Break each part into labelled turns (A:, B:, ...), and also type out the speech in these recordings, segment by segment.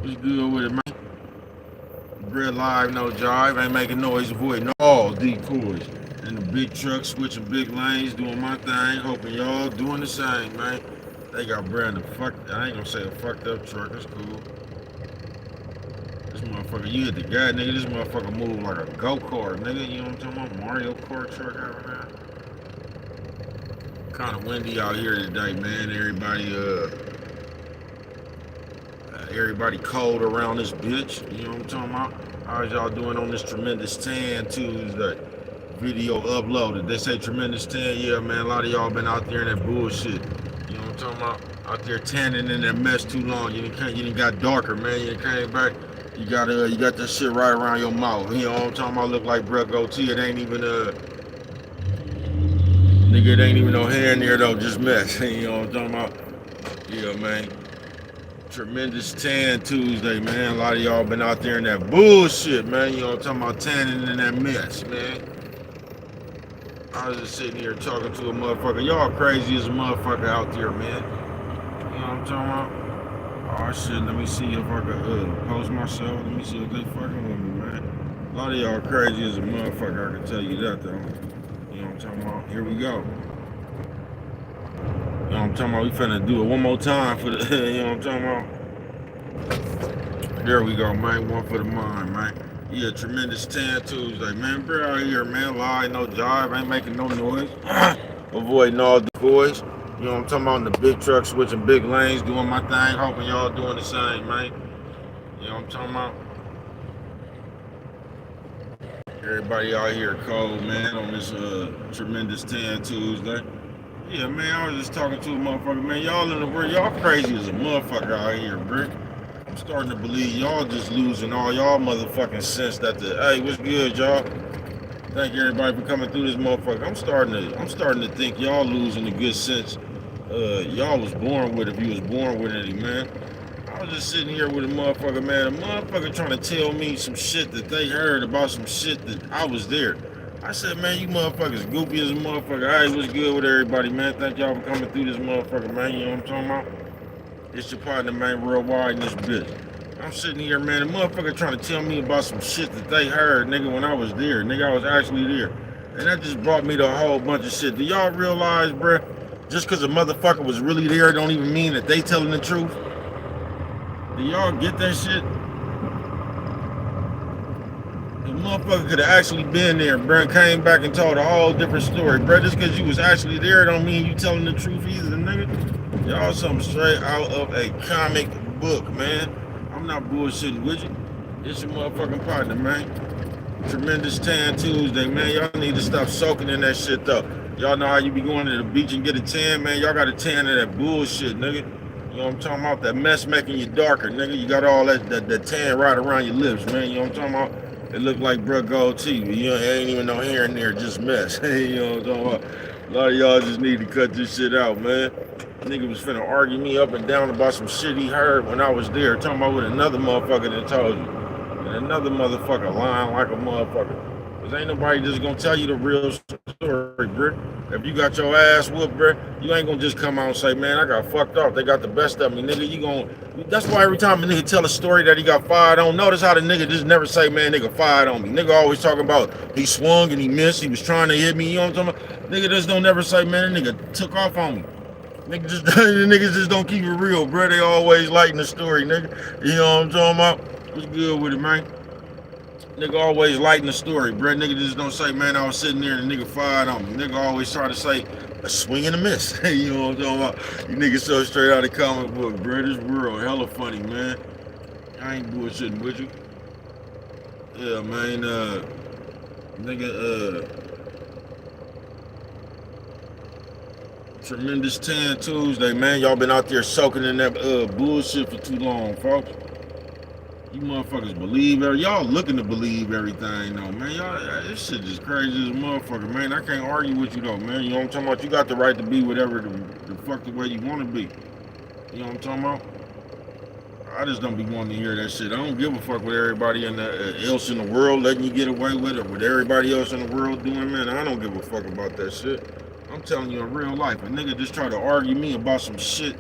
A: What's good with it, man? Bread live, no jive. Ain't making noise, avoiding all decoys. In the big truck, switching big lanes, doing my thing. Hoping y'all doing the same, man. They got bread in the fuck. I ain't gonna say a fucked up truck. It's cool. This motherfucker, you hit the guy, nigga. This motherfucker move like a go kart, nigga. You know what I'm talking about? Mario Kart truck out there. Kind of windy out here today, man. Everybody cold around this bitch. You know what I'm talking about? How's y'all doing on this tremendous tan Tuesday? Video uploaded. They say tremendous tan. Yeah, man. A lot of y'all been out there in that bullshit. You know what I'm talking about? Out there tanning in that mess too long. You didn't got darker, man. You done came back. You got that shit right around your mouth. You know what I'm talking about? Look like Brett Goatee. It ain't even nigga. It ain't even no hair in there though. Just mess. You know what I'm talking about? Yeah, man. Tremendous tan Tuesday, man. A lot of y'all been out there in that bullshit, man. You know what I'm talking about? Tanning in that mess, man. I was just sitting here talking to a motherfucker. Y'all crazy as a motherfucker out there, man. You know what I'm talking about? Oh shit, let me see if I can post myself. Let me see if they fucking with me, man. A lot of y'all crazy as a motherfucker, I can tell you that though. You know what I'm talking about? Here we go. You know what I'm talking about? We finna do it one more time for the, you know what I'm talking about? There we go, man. One for the mind, man. Yeah, tremendous tan Tuesday, man. Bro out here, man. Lie, no jive, ain't making no noise. Avoiding all the boys. You know what I'm talking about? In the big truck, switching big lanes, doing my thing. Hoping y'all doing the same, man. You know what I'm talking about? Everybody out here cold, man, on this tremendous tan Tuesday. Yeah, man, I was just talking to a motherfucker, man. Y'all in the world, y'all crazy as a motherfucker out here, bro. I'm starting to believe y'all just losing all y'all motherfucking sense that hey, what's good, y'all? Thank everybody for coming through this motherfucker. I'm starting to think y'all losing the good sense y'all was born with if you was born with any, man. I was just sitting here with a motherfucker, man. A motherfucker trying to tell me some shit that they heard about some shit that I was there. I said, man, you motherfuckers goofy as a motherfucker. All right, what's good with everybody, man? Thank y'all for coming through this motherfucker, man. You know what I'm talking about? It's your partner, man, worldwide in this bitch. I'm sitting here, man, a motherfucker trying to tell me about some shit that they heard, nigga, when I was there. Nigga, I was actually there. And that just brought me to a whole bunch of shit. Do y'all realize, bruh, just because a motherfucker was really there don't even mean that they telling the truth? Do y'all get that shit? The motherfucker could have actually been there, bruh, came back and told a whole different story, bruh. Just because you was actually there don't mean you telling the truth either, nigga. Y'all something straight out of a comic book, man. I'm not bullshitting with you. It's your motherfucking partner, man. Tremendous tan Tuesday, man. Y'all need to stop soaking in that shit, though. Y'all know how you be going to the beach and get a tan, man. Y'all got a tan of that bullshit, nigga. You know what I'm talking about? That mess making you darker, nigga. You got all that tan right around your lips, man. You know what I'm talking about? It look like Brett Goatee. You know, ain't even no hair in there, just mess. You know what I'm talking about? A lot of y'all just need to cut this shit out, man. Nigga was finna argue me up and down about some shit he heard when I was there, talking about what another motherfucker that told you. And another motherfucker lying like a motherfucker. Cause ain't nobody just gonna tell you the real story, bro. If you got your ass whooped, bro, you ain't gonna just come out and say, man, I got fucked up. They got the best of me, nigga. You gon' That's why every time a nigga tell a story that he got fired on, notice how the nigga just never say, man, nigga fired on me. Nigga always talking about he swung and he missed, he was trying to hit me, you know what I'm talking about? Nigga just don't never say, man, that nigga took off on me. Niggas just don't keep it real, bro. They always lighten the story, nigga. You know what I'm talking about? What's good with it, man? Nigga always lighten the story, bro. Nigga just don't say, man, I was sitting there and the nigga fired on me. Nigga always try to say a swing and a miss. You know what I'm talking about? You niggas so straight out of the comic book, bro. This world hella funny, man. I ain't bullshitting with you. Yeah, man. Nigga, tremendous tan Tuesday, man. Y'all been out there soaking in that bullshit for too long, folks. You motherfuckers believe y'all looking to believe everything though, man. Y'all this shit just crazy as a motherfucker, man. I can't argue with you though, man. You know what I'm talking about? You got the right to be whatever the fuck the way you wanna be. You know what I'm talking about? I just don't be wanting to hear that shit. I don't give a fuck with everybody else in the world letting you get away with it, with everybody else in the world doing, man. I don't give a fuck about that shit. I'm telling you in real life, a nigga just try to argue me about some shit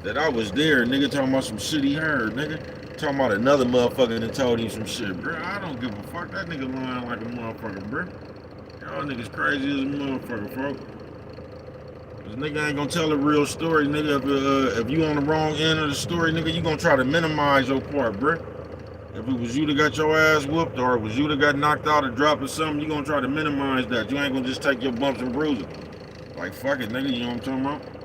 A: that I was there, nigga talking about some shit he heard, nigga. Talking about another motherfucker that told him some shit, bro. I don't give a fuck. That nigga lying like a motherfucker, bro. Y'all niggas crazy as a motherfucker, folks. Cause nigga ain't gonna tell a real story, nigga. If you on the wrong end of the story, nigga, you gonna try to minimize your part, bro. If it was you that got your ass whooped or it was you that got knocked out or dropped or something, you gonna try to minimize that. You ain't gonna just take your bumps and bruises. Like, fuck it, nigga, you know what I'm talking about?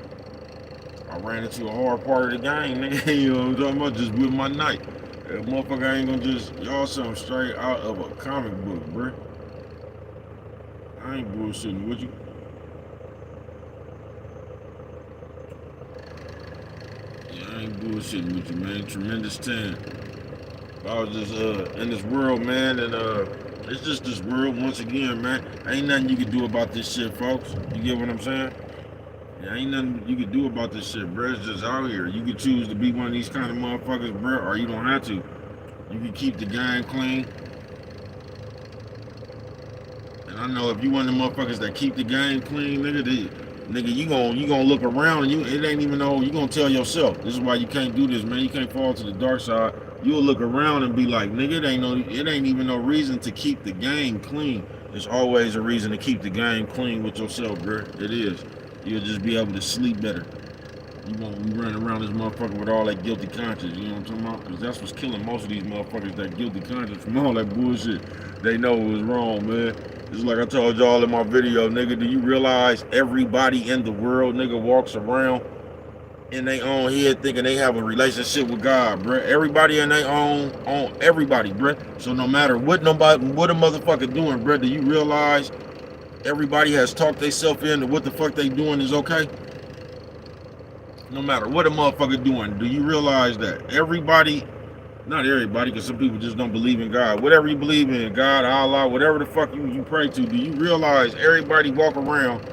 A: I ran into a hard part of the game, nigga, you know what I'm talking about? Just with my knife. That motherfucker ain't gonna just, y'all something straight out of a comic book, bruh. I ain't bullshitting with you. Yeah, I ain't bullshitting with you, man. Tremendous 10. I was just in this world, man, and it's just this world once again, man. Ain't nothing you can do about this shit, folks. You get what I'm saying? Yeah, ain't nothing you can do about this shit, bro. It's just out here. You can choose to be one of these kind of motherfuckers, bro, or you don't have to. You can keep the game clean. And I know if you one of the motherfuckers that keep the game clean, nigga, you gonna look around and it ain't even know you gonna tell yourself. This is why you can't do this, man. You can't fall to the dark side. You'll look around and be like, nigga, it ain't even no reason to keep the game clean. There's always a reason to keep the game clean with yourself, bro. It is. You'll just be able to sleep better. You won't be running around this motherfucker with all that guilty conscience, you know what I'm talking about? Because that's what's killing most of these motherfuckers, that guilty conscience from all that bullshit. They know it was wrong, man. It's like I told y'all in my video, nigga, do you realize everybody in the world, nigga, walks around in their own head thinking they have a relationship with God, bruh. Everybody in their own everybody, bruh. So no matter what a motherfucker doing, bruh, do you realize everybody has talked themselves into what the fuck they doing is okay? No matter what a motherfucker doing, do you realize that everybody, not everybody, because some people just don't believe in God. Whatever you believe in, God, Allah, whatever the fuck you pray to, do you realize everybody walk around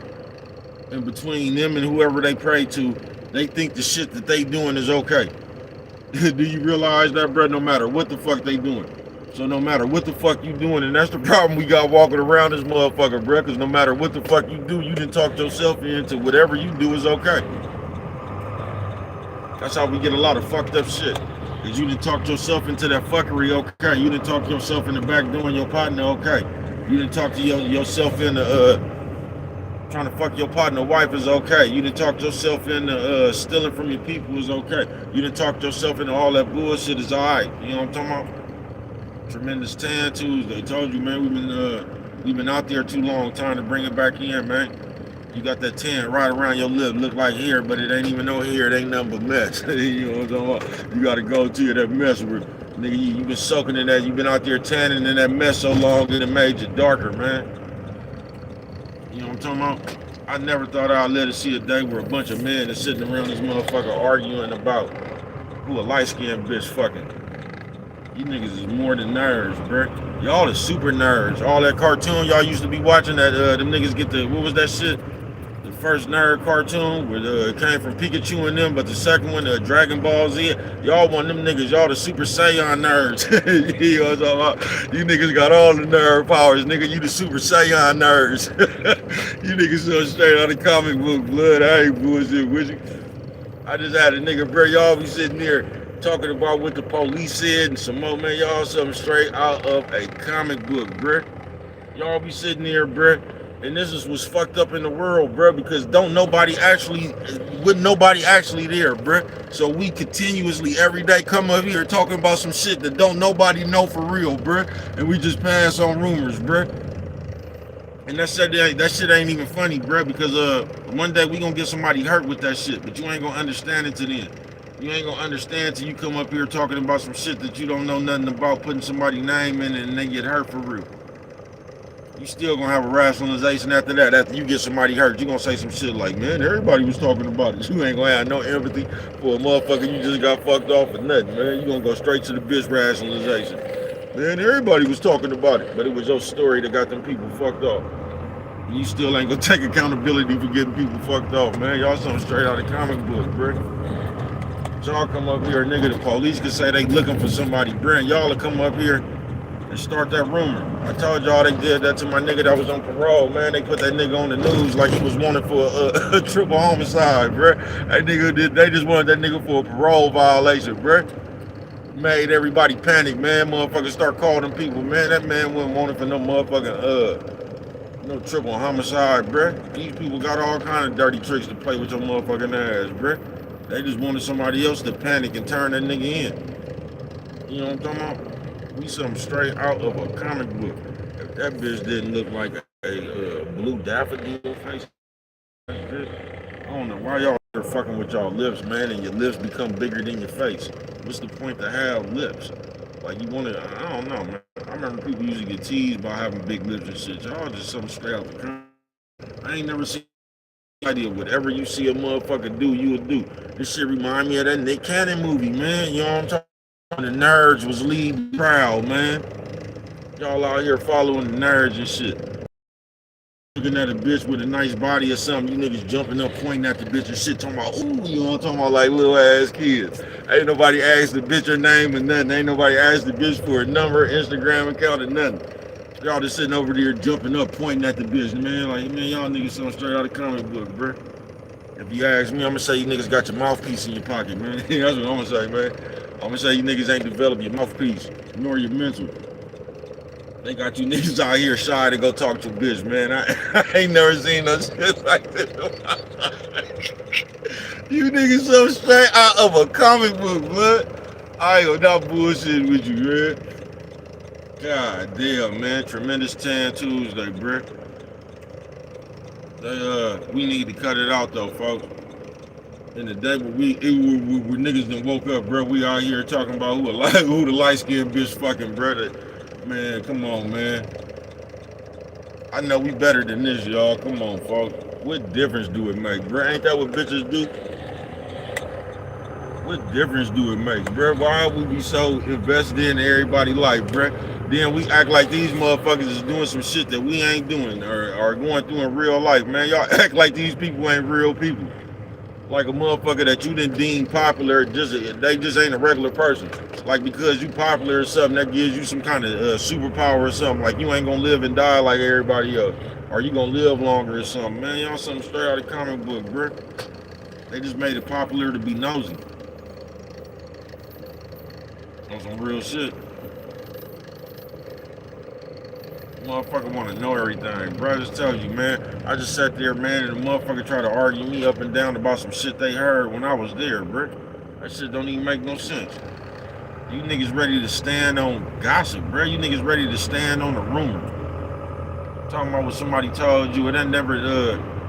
A: and between them and whoever they pray to, they think the shit that they doing is okay? Do you realize that, bro? No matter what the fuck they doing. So no matter what the fuck you doing, and that's the problem we got walking around this motherfucker, bro, because no matter what the fuck you do, you done talk yourself into whatever you do is okay. That's how we get a lot of fucked up shit. Is you done talk yourself into that fuckery, okay. You done talk yourself in the back doing your partner, okay. You done talk to yourself into trying to fuck your partner wife is okay. You done talk yourself into stealing from your people is okay. You done talk yourself into all that bullshit is alright. You know what I'm talking about? Tremendous 10 Tuesday. Told you, man, we've been out there too long. Time to bring it back in, man. You got that 10 right around your lip, look like hair, but it ain't even no hair. It ain't nothing but mess. You know what I'm talking about? You got to go to that mess where, nigga, you been soaking in that. You been out there tanning in that mess so long that it made you darker, man. You know what I'm talking about? I never thought I'd let it see a day where a bunch of men are sitting around this motherfucker arguing about who a light-skinned bitch fucking. You niggas is more than nerds, bro. Y'all is super nerds. All that cartoon y'all used to be watching, that them niggas get the, what was that shit? The first nerd cartoon where it came from Pikachu and them, but the second one, Dragon Ball Z. Y'all one of them niggas, y'all the Super Saiyan nerds. You know what I'm talking about? You niggas got all the nerd powers, nigga. You the Super Saiyan nerds. You niggas so straight out of comic book blood. I ain't bullshit with you. I just had a nigga, bro. Y'all be sitting there talking about what the police said and some more, man. Y'all something straight out of a comic book, bruh. Y'all be sitting there, bruh, and this is what's fucked up in the world, bruh, because wasn't nobody actually there, bruh. So we continuously every day come up here talking about some shit that don't nobody know for real, bruh, and we just pass on rumors, bruh. And that shit ain't even funny, bruh, because one day we gonna get somebody hurt with that shit, but you ain't gonna understand it till then. You ain't gonna understand till you come up here talking about some shit that you don't know nothing about, putting somebody's name in it and they get hurt for real. You still gonna have a rationalization after that. After you get somebody hurt, you gonna say some shit like, man, everybody was talking about it. You ain't gonna have no empathy for a motherfucker you just got fucked off for nothing, man. You gonna go straight to the bitch rationalization. Man, everybody was talking about it, but it was your story that got them people fucked off. And you still ain't gonna take accountability for getting people fucked off, man. Y'all something straight out of comic book, bro. Y'all come up here, nigga, the police could say they looking for somebody, Brent. Y'all will come up here and start that rumor. I told y'all they did that to my nigga that was on parole, man. They put that nigga on the news like he was wanted for a triple homicide, bruh. That nigga they just wanted that nigga for a parole violation, bruh. Made everybody panic, man. Motherfuckers start calling them people, man. That man wasn't wanted for no motherfucking no triple homicide, bruh. These people got all kind of dirty tricks to play with your motherfucking ass, bruh. They just wanted somebody else to panic and turn that nigga in. You know what I'm talking about? We something straight out of a comic book. If that bitch didn't look like a blue daffodil face, I don't know why y'all are fucking with y'all lips, man, and your lips become bigger than your face. What's the point to have lips? Like you want to, I don't know, man. I remember people used to get teased by having big lips and shit. Y'all just something straight out the comic. I ain't never seen idea. Whatever you see a motherfucker do, you would do. This shit remind me of that Nick Cannon movie, man. You know what I'm talking about? The nerds was lead proud, man. Y'all out here following the nerds and shit. Looking at a bitch with a nice body or something, you niggas jumping up, pointing at the bitch and shit, talking about, ooh, you know what I'm talking about, like little ass kids. Ain't nobody asked the bitch her name or nothing. Ain't nobody asked the bitch for a number, Instagram account or nothing. Y'all just sitting over there jumping up, pointing at the bitch, man. Like, man, y'all niggas something straight out of comic book, bro. If you ask me, I'm gonna say you niggas got your mouthpiece in your pocket, man. That's what I'm gonna say, man. I'm gonna say you niggas ain't developed your mouthpiece, nor your mental. They got you niggas out here shy to go talk to a bitch, man. I ain't never seen no shit like this. You niggas so straight out of a comic book, blood. I ain't not bullshitting with you, man. God damn, man. Tremendous Tan Tuesday, bro. We need to cut it out, though, folks. In the day when we niggas done woke up, bro, we out here talking about who the light-skinned bitch fucking brother. Man, come on, man. I know we better than this, y'all. Come on, folks. What difference do it make, bro? Ain't that what bitches do? What difference do it make, bro? Why we be so invested in everybody's life, bro? Then we act like these motherfuckers is doing some shit that we ain't doing or going through in real life, man. Y'all act like these people ain't real people. Like a motherfucker that you didn't deem popular, they just ain't a regular person. Like because you popular or something, that gives you some kind of superpower or something. Like you ain't gonna live and die like everybody else. Or you gonna live longer or something. Man, y'all something straight out of comic book, bro. They just made it popular to be nosy. On some real shit. Motherfucker want to know everything, bro. I just tell you, man. I just sat there, man, and the motherfucker tried to argue me up and down about some shit they heard when I was there, bro. That shit don't even make no sense. You niggas ready to stand on gossip, bro. You niggas ready to stand on the rumor. Talking about what somebody told you, and that never,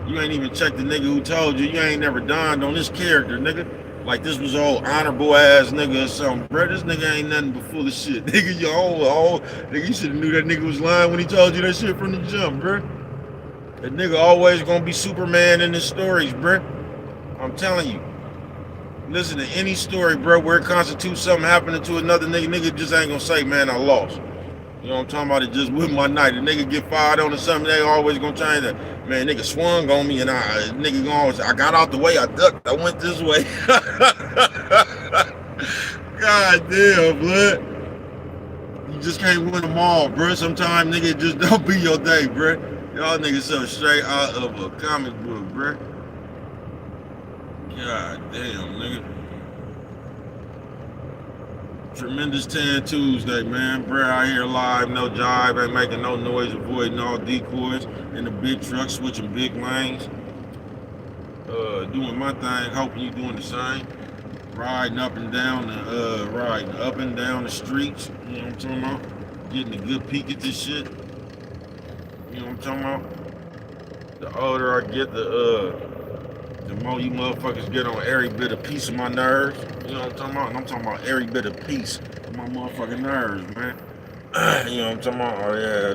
A: you ain't even checked the nigga who told you. You ain't never dawned on this character, nigga. Like this was old honorable ass nigga or something, bro. This nigga ain't nothing but full of shit. Nigga, nigga, you should've knew that nigga was lying when he told you that shit from the jump, bro. That nigga always gonna be Superman in his stories, bro. I'm telling you. Listen to any story, bro, where it constitutes something happening to another nigga just ain't gonna say, man, I lost. You know what I'm talking about? It just with my night. The nigga get fired on or something, they always gonna change that. Man, nigga swung on me and nigga gonna always, I got out the way, I ducked, I went this way. God damn, blood. You just can't win them all, bro. Sometimes, nigga, just don't be your day, bro. Y'all niggas so straight out of a comic book, bro. God damn, nigga. Tremendous Tan Tuesday, man. Bro out here live, no jive, ain't making no noise, avoiding all decoys in the big truck, switching big lanes. Doing my thing, hoping you doing the same. Riding up and down the streets, you know what I'm talking about? Getting a good peek at this shit. You know what I'm talking about? The older I get, the more you motherfuckers get on every bit of piece of my nerves. You know what I'm talking about? And I'm talking about every bit of piece of my motherfucking nerves, man. You know what I'm talking about? Oh yeah,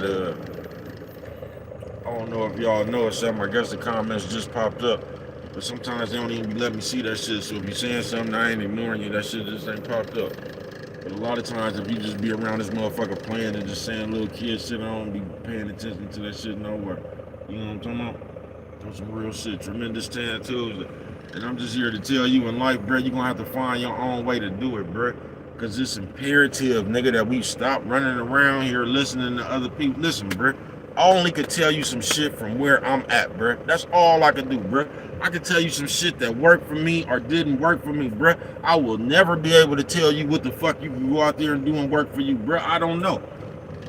A: I don't know if y'all know or something. I guess the comments just popped up. But sometimes they don't even let me see that shit. So if you're saying something, I ain't ignoring you. That shit just ain't popped up. But a lot of times if you just be around this motherfucker playing and just saying little kids shit, I don't be paying attention to that shit nowhere. You know what I'm talking about? Some real shit. Tremendous Tan Tuesday. And I'm just here to tell you in life, bro, you're gonna have to find your own way to do it, bro. Cause it's imperative, nigga, that we stop running around here listening to other people. Listen, bro, I only could tell you some shit from where I'm at, bro. That's all I can do, bro. I can tell you some shit that worked for me or didn't work for me, bruh. I will never be able to tell you what the fuck you can go out there and do and work for you, bruh. I don't know.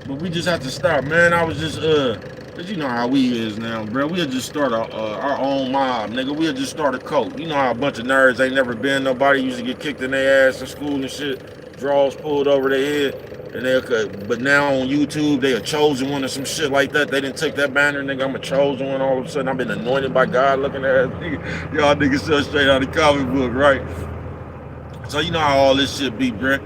A: But we just have to stop, man. I was just, cause you know how we is now, bruh. We'll just start our own mob, nigga. We'll just start a cult. You know how a bunch of nerds ain't never been nobody, used to get kicked in their ass in school and shit, draws pulled over their head. And but now on YouTube, they a chosen one or some shit like that. They didn't take that banner, nigga. I'm a chosen one. All of a sudden, I've been anointed by God looking at nigga. Y'all niggas so straight out of the comic book, right? So you know how all this shit be, bruh.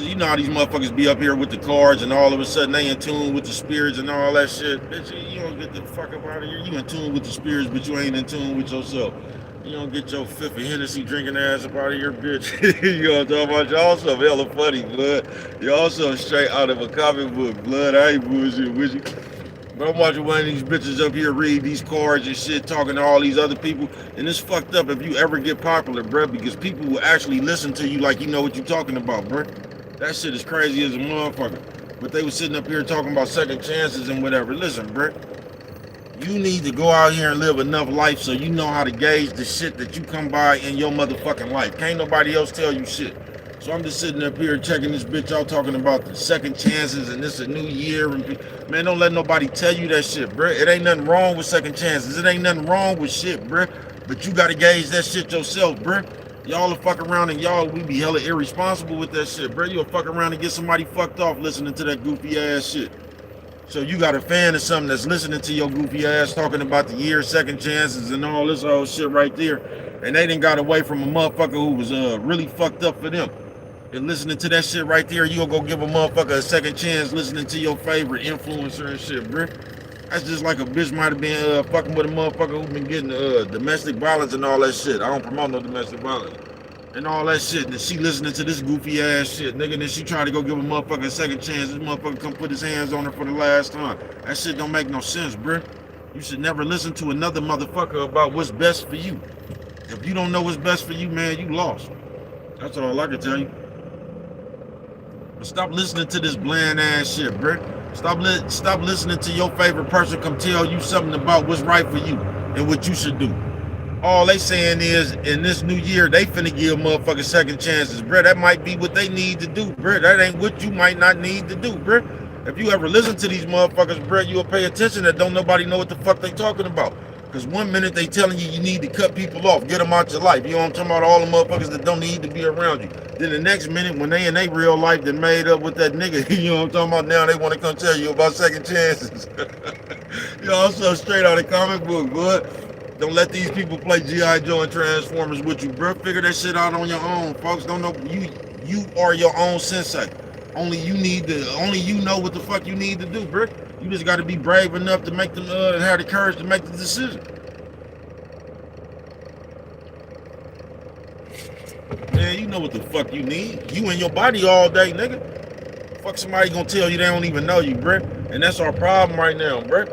A: You know how these motherfuckers be up here with the cards and all of a sudden they in tune with the spirits and all that shit. Bitch, you don't get the fuck up out of here. You in tune with the spirits, but you ain't in tune with yourself. You don't get your fifth of Hennessy drinking ass up out of here, bitch. You know what I'm talking about? Y'all so hella funny, blood. Y'all so straight out of a comic book, blood. I ain't bullshit with you. But I'm watching one of these bitches up here read these cards and shit, talking to all these other people. And it's fucked up if you ever get popular, bruh, because people will actually listen to you like you know what you're talking about, bruh. That shit is crazy as a motherfucker. But they was sitting up here talking about second chances and whatever. Listen, bruh. You need to go out here and live enough life so you know how to gauge the shit that you come by in your motherfucking life. Can't nobody else tell you shit. So I'm just sitting up here checking this bitch out talking about the second chances and this a new year. And man, don't let nobody tell you that shit, bruh. It ain't nothing wrong with second chances. It ain't nothing wrong with shit, bruh. But you gotta gauge that shit yourself, bruh. Y'all will fuck around and we be hella irresponsible with that shit, bruh. You'll fuck around and get somebody fucked off listening to that goofy ass shit. So you got a fan of something that's listening to your goofy ass talking about the year, second chances, and all this old shit right there. And they done got away from a motherfucker who was really fucked up for them. And listening to that shit right there, you'll go give a motherfucker a second chance listening to your favorite influencer and shit, bruh. That's just like a bitch might have been fucking with a motherfucker who been getting domestic violence and all that shit. I don't promote no domestic violence. And all that shit, and she listening to this goofy ass shit, nigga, and then she trying to go give a motherfucker a second chance. This motherfucker come put his hands on her for the last time. That shit don't make no sense, bruh. You should never listen to another motherfucker about what's best for you. If you don't know what's best for you, man, you lost. That's all I can tell you. But stop listening to this bland ass shit, bruh. Stop listening to your favorite person come tell you something about what's right for you and what you should do. All they saying is, in this new year, they finna give motherfuckers second chances, bruh. That might be what they need to do, bruh. That ain't what you might not need to do, bruh. If you ever listen to these motherfuckers, bruh, you'll pay attention that don't nobody know what the fuck they talking about. Because one minute they telling you need to cut people off, get them out your life. You know what I'm talking about? All the motherfuckers that don't need to be around you. Then the next minute, when they in their real life that made up with that nigga, you know what I'm talking about? Now they want to come tell you about second chances. Y'all so straight out of comic book, bud. Don't let these people play G.I. Joe and Transformers with you, bro. Figure that shit out on your own, folks. Don't know you are your own sensei. Only you know what the fuck you need to do, bro. You just got to be brave enough to make and have the courage to make the decision. Man, you know what the fuck you need. You in your body all day, nigga. Fuck somebody gonna tell you they don't even know you, bro. And that's our problem right now, bro.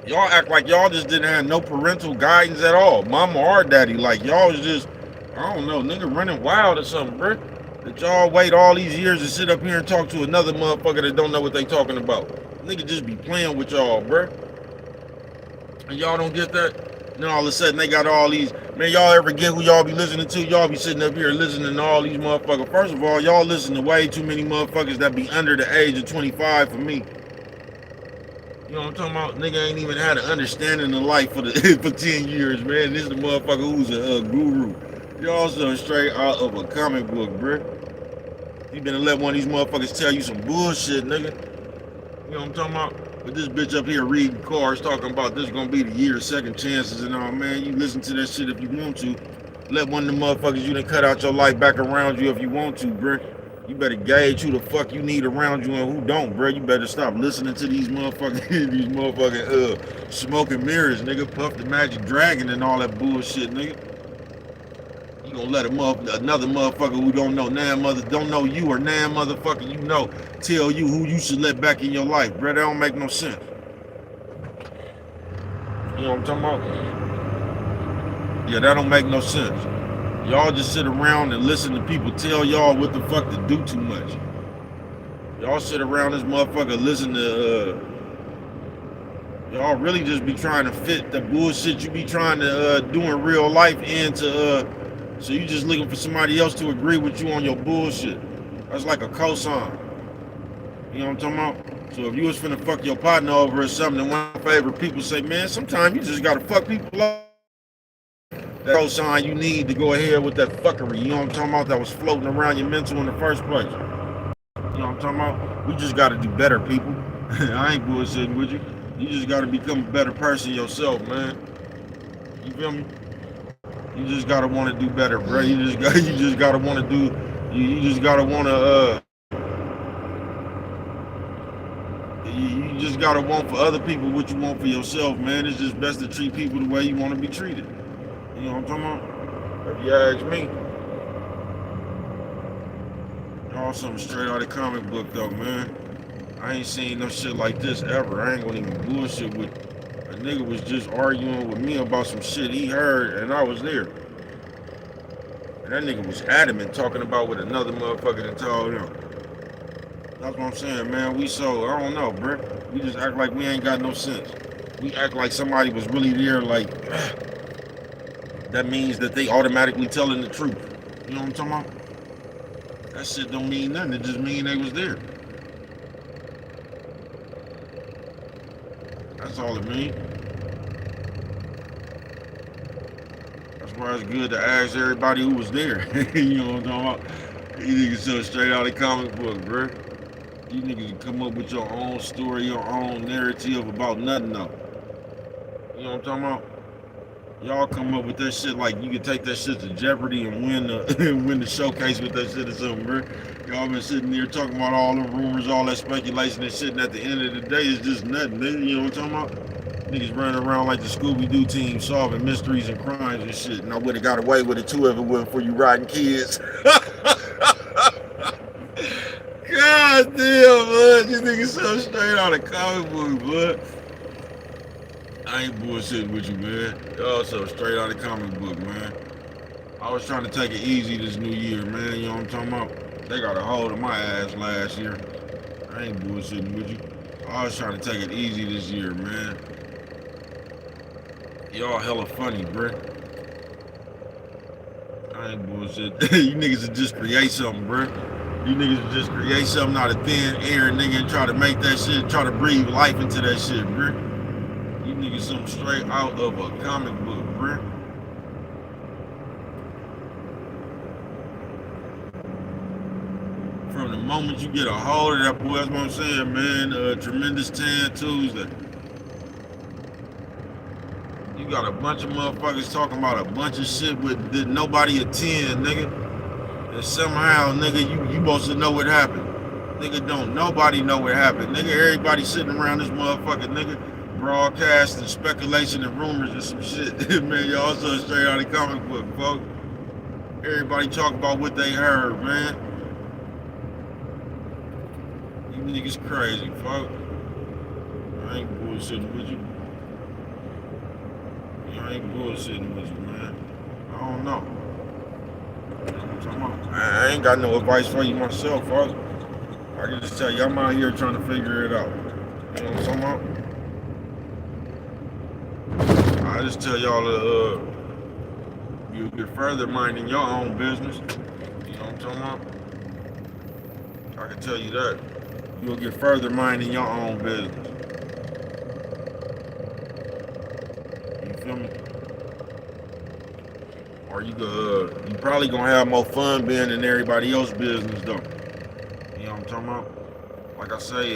A: Y'all act like y'all just didn't have no parental guidance at all. Mama or daddy, like y'all was just, I don't know, nigga running wild or something, bro. That y'all wait all these years to sit up here and talk to another motherfucker that don't know what they talking about. Nigga just be playing with y'all, bro. And y'all don't get that? Then all of a sudden they got all these, man, y'all ever get who y'all be listening to? Y'all be sitting up here listening to all these motherfuckers. First of all, y'all listen to way too many motherfuckers that be under the age of 25 for me. You know what I'm talking about? Nigga ain't even had an understanding of life for 10 years, man. This is the motherfucker who's a guru. Y'all so straight out of a comic book, bruh. You better let one of these motherfuckers tell you some bullshit, nigga. You know what I'm talking about? But this bitch up here reading cards talking about this is gonna be the year of second chances and all, man. You listen to that shit if you want to. Let one of the motherfuckers you done cut out your life back around you if you want to, bruh. You better gauge who the fuck you need around you and who don't, bro. You better stop listening to these motherfucking, smoke and mirrors, nigga. Puff the Magic Dragon and all that bullshit, nigga. You gonna let another motherfucker who don't know don't know you or motherfucker you know tell you who you should let back in your life, bro. That don't make no sense. You know what I'm talking about? Yeah, that don't make no sense. Y'all just sit around and listen to people tell y'all what the fuck to do too much. Y'all sit around this motherfucker listen to Y'all really just be trying to fit the bullshit you be trying to do in real life into so you just looking for somebody else to agree with you on your bullshit. That's like a cosign. You know what I'm talking about? So if you was finna fuck your partner over or something, and one of my favorite people say, man, sometimes you just gotta fuck people up. That cosign you need to go ahead with that fuckery. You know what I'm talking about? That was floating around your mental in the first place. You know what I'm talking about? We just gotta do better, people. I ain't bullshitting with you. You just gotta become a better person yourself, man. You feel me? You just gotta want to do better, bro. You just gotta want to do. You just gotta want to. You just gotta want for other people what you want for yourself, man. It's just best to treat people the way you want to be treated. You know what I'm talking about? If you ask me, y'all something straight out of the comic book, though, man. I ain't seen no shit like this ever. I ain't gonna even bullshit with. A nigga was just arguing with me about some shit he heard, and I was there. And that nigga was adamant talking about what another motherfucker that told him. That's what I'm saying, man. We so, I don't know, bro. We just act like we ain't got no sense. We act like somebody was really there, like, that means that they automatically telling the truth. You know what I'm talking about? That shit don't mean nothing. It just mean they was there. That's all it means. That's why it's good to ask everybody who was there. You know what I'm talking about? You niggas so straight out of the comic book, bro. You niggas can come up with your own story, your own narrative about nothing though. You know what I'm talking about? Y'all come up with that shit like you can take that shit to Jeopardy and win the win the showcase with that shit or something, bro. Y'all been sitting there talking about all the rumors, all that speculation and shit, and at the end of the day, it's just nothing, nigga. You know what I'm talking about? Niggas running around like the Scooby-Doo team solving mysteries and crimes and shit, and I would have got away with it too if it wasn't for you riding kids. God damn, bud. You niggas so straight out of comic book, bud. I ain't bullshitting with you, man. Y'all so straight out of comic book, man. I was trying to take it easy this new year, man. You know what I'm talking about? They got a hold of my ass last year. I ain't bullshitting with you. I was trying to take it easy this year, man. Y'all hella funny, bruh. I ain't bullshit. You niggas would just create something, bruh. You niggas would just create something out of thin air, nigga, and try to make that shit, try to breathe life into that shit, bruh. You niggas something straight out of a comic book, bruh. From the moment you get a hold of that boy, that's what I'm saying, man. Tremendous Tan Tuesday. You got a bunch of motherfuckers talking about a bunch of shit with that nobody attend, nigga. And somehow, nigga, you supposed to know what happened. Nigga, don't nobody know what happened. Nigga, everybody sitting around this motherfucker, nigga, broadcasting speculation and rumors and some shit. Man, y'all so straight out of the comic book, folks. Everybody talk about what they heard, man. You niggas crazy, folks. I ain't bullshitting with you. I ain't bullshitting with you, man. I don't know. I ain't got no advice for you myself, folks. I can just tell you, I'm out here trying to figure it out. You know what I'm talking about? I just tell y'all to you get further minding your own business. You know what I'm talking about? I can tell you that. You'll get further minding your own business. You feel me? Or you probably gonna have more fun being in everybody else's business though. You know what I'm talking about? Like I say,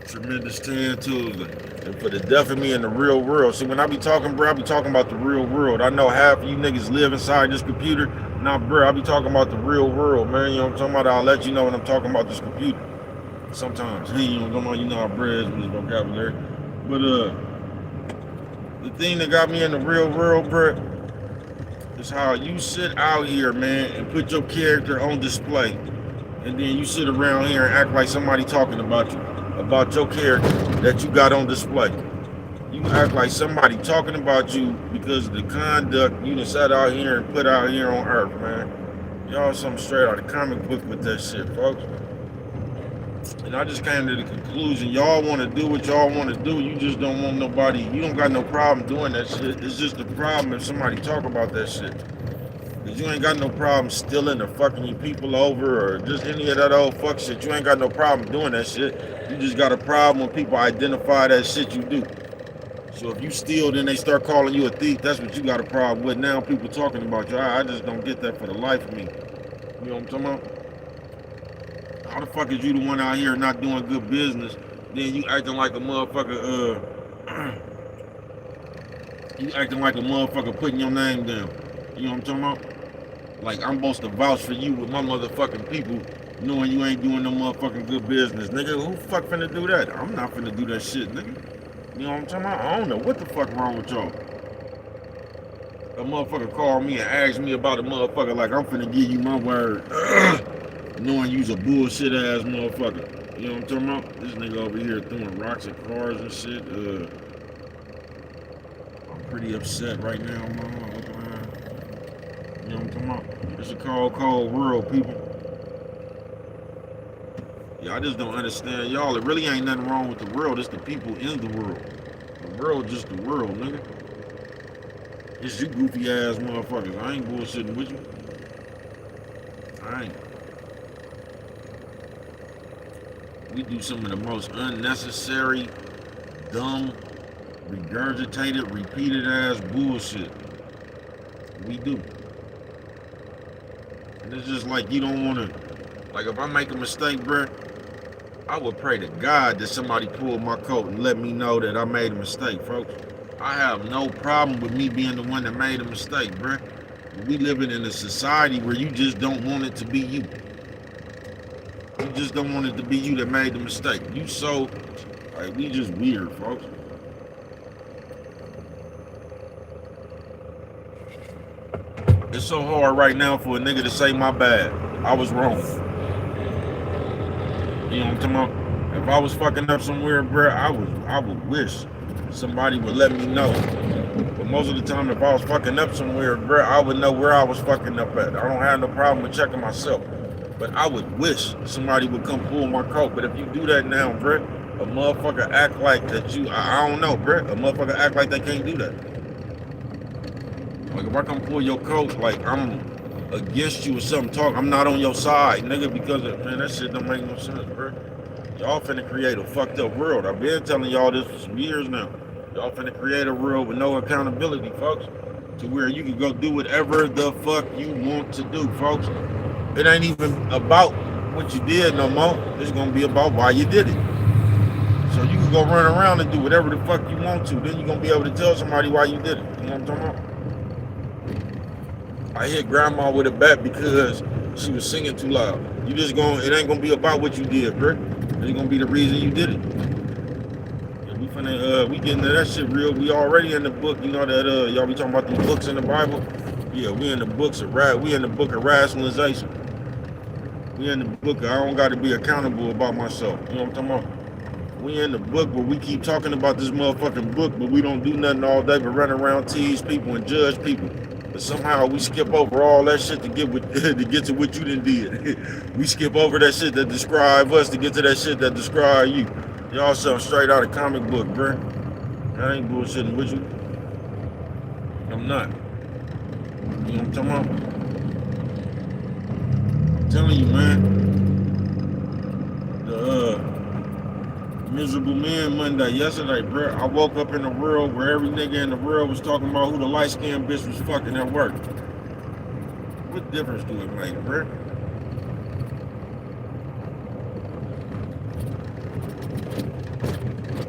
A: Tremendous Tan Tuesday. And for the deaf of me in the real world. See, when I be talking, bro, I be talking about the real world. I know half of you niggas live inside this computer. Nah, bro, I be talking about the real world, man. You know what I'm talking about? I'll let you know when I'm talking about this computer. Sometimes. You know how bro is with his vocabulary. But the thing that got me in the real world, bro, is how you sit out here, man, and put your character on display. And then you sit around here and act like somebody talking about you, about your character that you got on display. You act like somebody talking about you because of the conduct you done sat out here and put out here on earth, man. Y'all something straight out of the comic book with that shit, folks. And I just came to the conclusion, y'all want to do what y'all want to do. You just don't want nobody, you don't got no problem doing that shit. It's just a problem if somebody talk about that shit. Because you ain't got no problem stealing or fucking your people over or just any of that old fuck shit. You ain't got no problem doing that shit. You just got a problem when people identify that shit you do. So if you steal, then they start calling you a thief. That's what you got a problem with. Now people talking about you. I just don't get that for the life of me. You know what I'm talking about? How the fuck is you the one out here not doing good business? Then you acting like a motherfucker, you acting like a motherfucker putting your name down. You know what I'm talking about? Like I'm supposed to vouch for you with my motherfucking people, knowing you ain't doing no motherfucking good business. Nigga, who the fuck finna do that? I'm not finna do that shit, nigga. You know what I'm talking about? I don't know what the fuck wrong with y'all. A motherfucker called me and asked me about a motherfucker like I'm finna give you my word. Knowing you's a bullshit ass motherfucker. You know what I'm talking about? This nigga over here throwing rocks at cars and shit. I'm pretty upset right now, man. You know what I'm talking about? It's a cold, cold world, people. Yeah, I just don't understand y'all. It really ain't nothing wrong with the world. It's the people in the world. The world just the world, nigga. It's you goofy ass motherfuckers. I ain't bullshitting with you. I ain't. We do some of the most unnecessary, dumb, regurgitated, repeated ass bullshit. We do. And it's just like you don't want to, like if I make a mistake, bruh, I would pray to God that somebody pulled my coat and let me know that I made a mistake, folks. I have no problem with me being the one that made a mistake, bruh. We living in a society where you just don't want it to be you. You just don't want it to be you that made the mistake. You so, like, we just weird, folks. It's so hard right now for a nigga to say my bad. I was wrong. You know what I'm talking about? If I was fucking up somewhere, bro, I would wish somebody would let me know. But most of the time, if I was fucking up somewhere, bro, I would know where I was fucking up at. I don't have no problem with checking myself. But I would wish somebody would come pull my coat. But if you do that now, bro, a motherfucker act like that you, I don't know, bro. A motherfucker act like they can't do that. Like if I come pull your coat, like I'm against you or something, I'm not on your side, nigga, because of, man, that shit don't make no sense, bro. Y'all finna create a fucked up world. I've been telling y'all this for some years now. Y'all finna create a world with no accountability, folks. To where you can go do whatever the fuck you want to do, folks. It ain't even about what you did no more. It's gonna be about why you did it. So you can go run around and do whatever the fuck you want to. Then you're gonna be able to tell somebody why you did it. You know what I'm talking about? I hit grandma with a bat because she was singing too loud. You just gonna, it ain't gonna be about what you did, bro. It's gonna be the reason you did it. Yeah, we finna, we getting to that shit real. We already in the book, you know that y'all be talking about the books in the Bible. Yeah, we in the books of we in the book of rationalization. We in the book of I don't got to be accountable about myself. You know what I'm talking about? We in the book where we keep talking about this motherfucking book, but we don't do nothing all day but run around, tease people, and judge people. But somehow we skip over all that shit to get to what you done did. We skip over that shit that describe us to get to that shit that describe you. Y'all something straight out of comic book, bruh. I ain't bullshitting with you. I'm not. You know what I'm talking about? I'm telling you, man. The Miserable Man Monday yesterday, bro. I woke up in a world where every nigga in the world was talking about who the light-skinned bitch was fucking at work. What difference do it make, bro?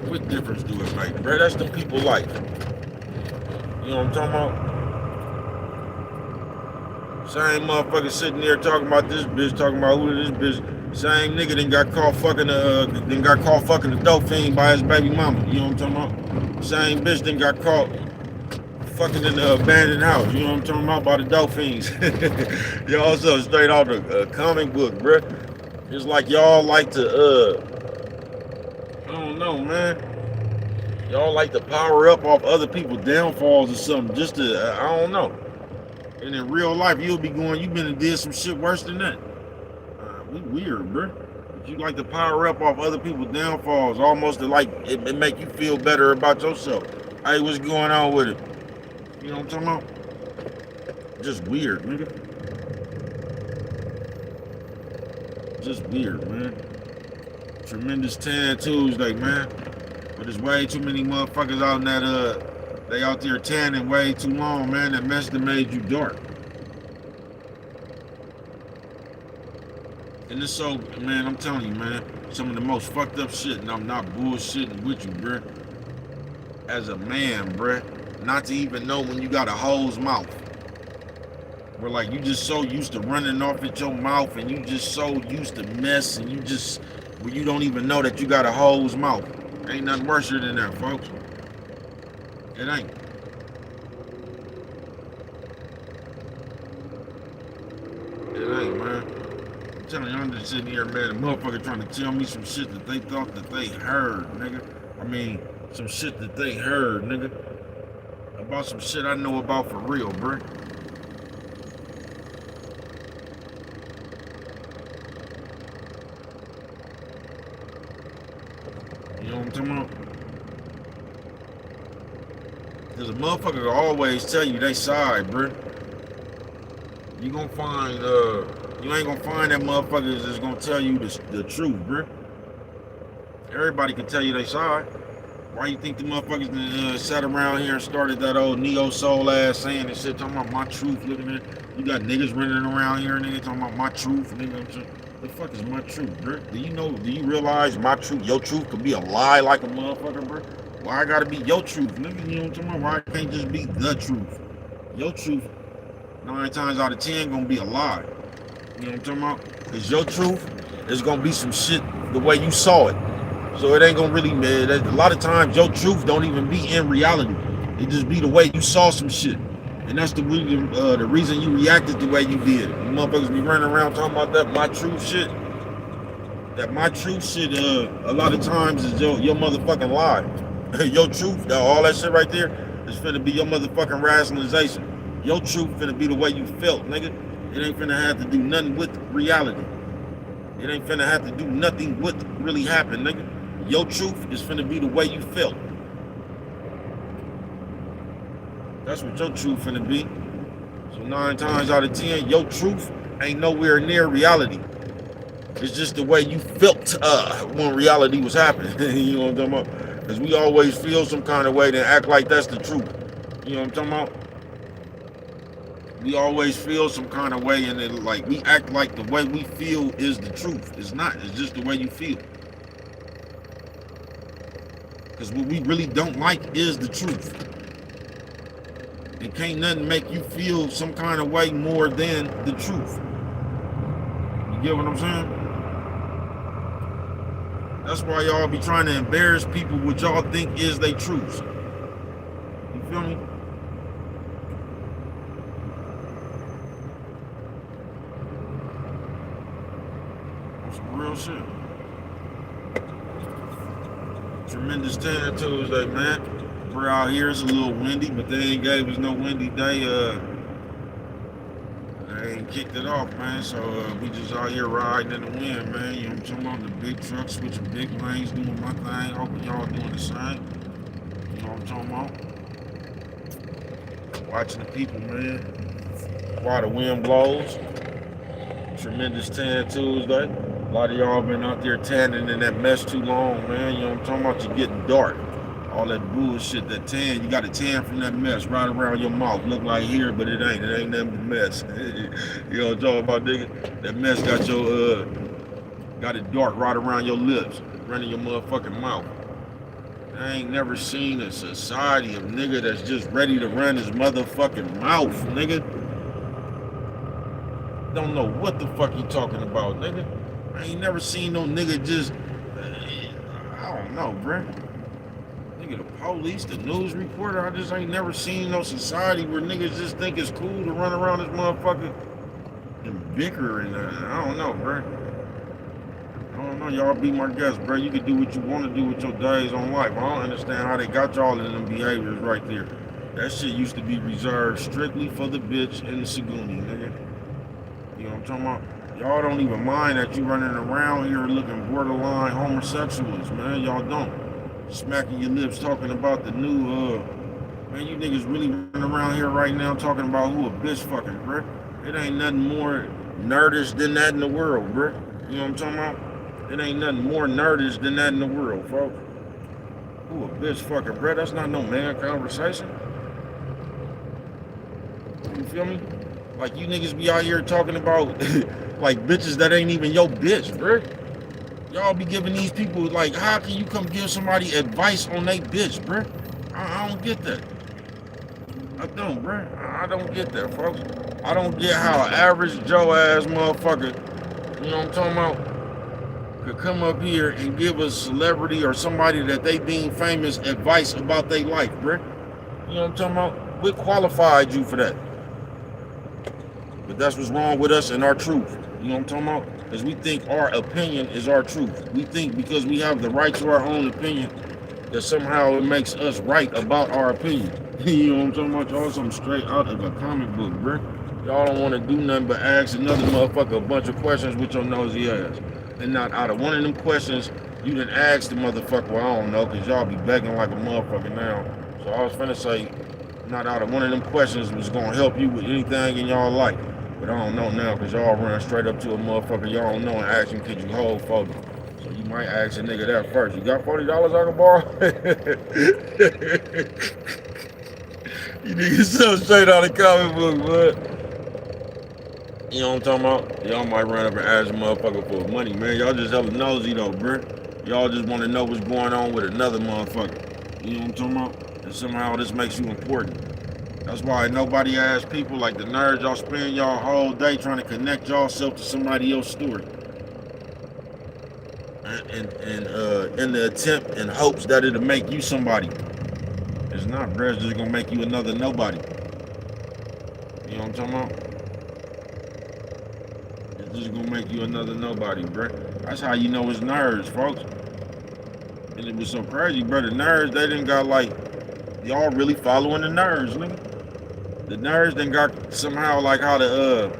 A: What difference do it make, bro? That's the people life. You know what I'm talking about? Same motherfucker sitting there talking about this bitch, talking about who this bitch. Same nigga then got caught fucking the dope fiend by his baby mama. You know what I'm talking about? Same bitch then got caught fucking in the abandoned house. You know what I'm talking about? By the dope fiends. Y'all also straight out the comic book, bruh. It's like y'all like to I don't know, man. Y'all like to power up off other people's downfalls or something. Just to I don't know. And in real life, you'll be going, you been and did some shit worse than that. We weird, bro. You like to power up off other people's downfalls, almost to like it make you feel better about yourself. Hey, what's going on with it? You know what I'm talking about? Just weird, nigga. Just weird, man. Tremendous Tan Tuesday, man. But there's way too many motherfuckers out in that they out there tanning way too long, man. That mess that made you dark. And it's so, man, I'm telling you, man, some of the most fucked up shit, and I'm not bullshitting with you, bruh. As a man, bruh, not to even know when you got a hoe's mouth. Where like you just so used to running off at your mouth, and you just so used to mess, and you just, where you don't even know that you got a hoe's mouth. Ain't nothing worse than that, folks. It ain't. It ain't, man. I'm telling you, I'm just sitting here, man, a motherfucker trying to tell me some shit that they thought that they heard, nigga. I mean, some shit that they heard, nigga. About some shit I know about for real, bruh. You know what I'm talking about? Because a motherfucker will always tell you they side, bruh. You gonna find, you ain't gonna find that motherfuckers that's gonna tell you the truth, bruh. Everybody can tell you they side. Why you think the motherfuckers sat around here and started that old neo-soul ass saying and shit, talking about my truth, looking at you got niggas running around here and niggas talking about my truth, nigga. I'm saying, the fuck is my truth, bro? Do you realize my truth, your truth could be a lie like a motherfucker, bro? Why I gotta be your truth, nigga? You know what I'm talking about? Why I can't just be the truth? Your truth, 9 times out of 10, gonna be a lie. You know what I'm talking about? Because your truth is gonna be some shit the way you saw it. So it ain't gonna really, man. A lot of times your truth don't even be in reality. It just be the way you saw some shit, and that's the reason you reacted the way you did. You motherfuckers be running around talking about that my truth shit. That my truth shit, a lot of times is your motherfucking lie. Your truth, all that shit right there, is finna be your motherfucking rationalization. Your truth finna be the way you felt, nigga. It ain't finna have to do nothing with reality. It ain't finna have to do nothing with really happened, nigga. Your truth is finna be the way you felt. That's what your truth finna be. So 9 times out of 10, your truth ain't nowhere near reality. It's just the way you felt when reality was happening. You know what I'm talking about? Because we always feel some kind of way, then act like that's the truth. You know what I'm talking about? We always feel some kind of way, and then like we act like the way we feel is the truth. It's not. It's just the way you feel. Because what we really don't like is the truth. And can't nothing make you feel some kind of way more than the truth. You get what I'm saying? That's why y'all be trying to embarrass people what y'all think is their truths. You feel me? Some real shit. Tremendous Tan Tuesday, man. We're out here. It's a little windy, but they ain't gave us no windy day. They ain't kicked it off, man. So we just out here riding in the wind, man. You know what I'm talking about? The big trucks switching big lanes, doing my thing. Hoping y'all doing the same. You know what I'm talking about? Watching the people, man. While the wind blows. Tremendous Tan Tuesday. A lot of y'all been out there tanning in that mess too long, man. You know what I'm talking about? You're getting dark. All that bullshit, that tan, you got a tan from that mess right around your mouth. Look like here, but it ain't. It ain't nothing but mess. You know what I'm talking about, nigga? That mess got your, got it dark right around your lips, running your motherfucking mouth. I ain't never seen a society of nigga that's just ready to run his motherfucking mouth, nigga. Don't know what the fuck you talking about, nigga. I ain't never seen no nigga just, I don't know, bruh. Nigga, the police, the news reporter, I just ain't never seen no society where niggas just think it's cool to run around this motherfucker and bicker and I don't know, bruh. I don't know, y'all be my guest, bruh. You can do what you want to do with your days on life. I don't understand how they got y'all in them behaviors right there. That shit used to be reserved strictly for the bitch and the Saguni, nigga. You know what I'm talking about? Y'all don't even mind that you running around here looking borderline homosexuals, man. Y'all don't. Smacking your lips talking about the new, man, you niggas really running around here right now talking about who a bitch fucking, bruh. It ain't nothing more nerdish than that in the world, bruh. You know what I'm talking about? It ain't nothing more nerdish than that in the world, folks. Who a bitch fucking, bruh? That's not no man conversation. You feel me? Like you niggas be out here talking about like bitches that ain't even your bitch, bruh. Y'all be giving these people like, how can you come give somebody advice on they bitch, bruh? I don't get that. I don't, bruh. I don't get that, folks. I don't get how an average Joe ass motherfucker, you know what I'm talking about, could come up here and give a celebrity or somebody that they deem famous advice about their life, bruh. You know what I'm talking about? What qualified you for that? But that's what's wrong with us and our truth. You know what I'm talking about? Because we think our opinion is our truth. We think because we have the right to our own opinion that somehow it makes us right about our opinion. You know what I'm talking about? Y'all something straight out of a comic book, bruh. Y'all don't want to do nothing but ask another motherfucker a bunch of questions with your nosy ass. And not out of one of them questions, you didn't ask the motherfucker, well, I don't know, because y'all be begging like a motherfucker now. So I was finna say, not out of one of them questions was going to help you with anything in y'all life. But I don't know now, because y'all run straight up to a motherfucker y'all don't know and ask him, could you hold for me? So you might ask a nigga that first. You got $40 I can borrow? You niggas so straight out of comic book, bud. You know what I'm talking about? Y'all might run up and ask a motherfucker for money, man. Y'all just hella nosy though, bruh. Y'all just want to know what's going on with another motherfucker. You know what I'm talking about? And somehow this makes you important. That's why nobody asks people like the nerds, y'all spend y'all whole day trying to connect y'allself to somebody else's story. And in the attempt and hopes that it'll make you somebody. It's not, bruh. It's just gonna make you another nobody. You know what I'm talking about? It's just gonna make you another nobody, bruh. That's how you know it's nerds, folks. And it was so crazy, bro. The nerds, they didn't got like, y'all really following the nerds, nigga. The nerds then got somehow like how the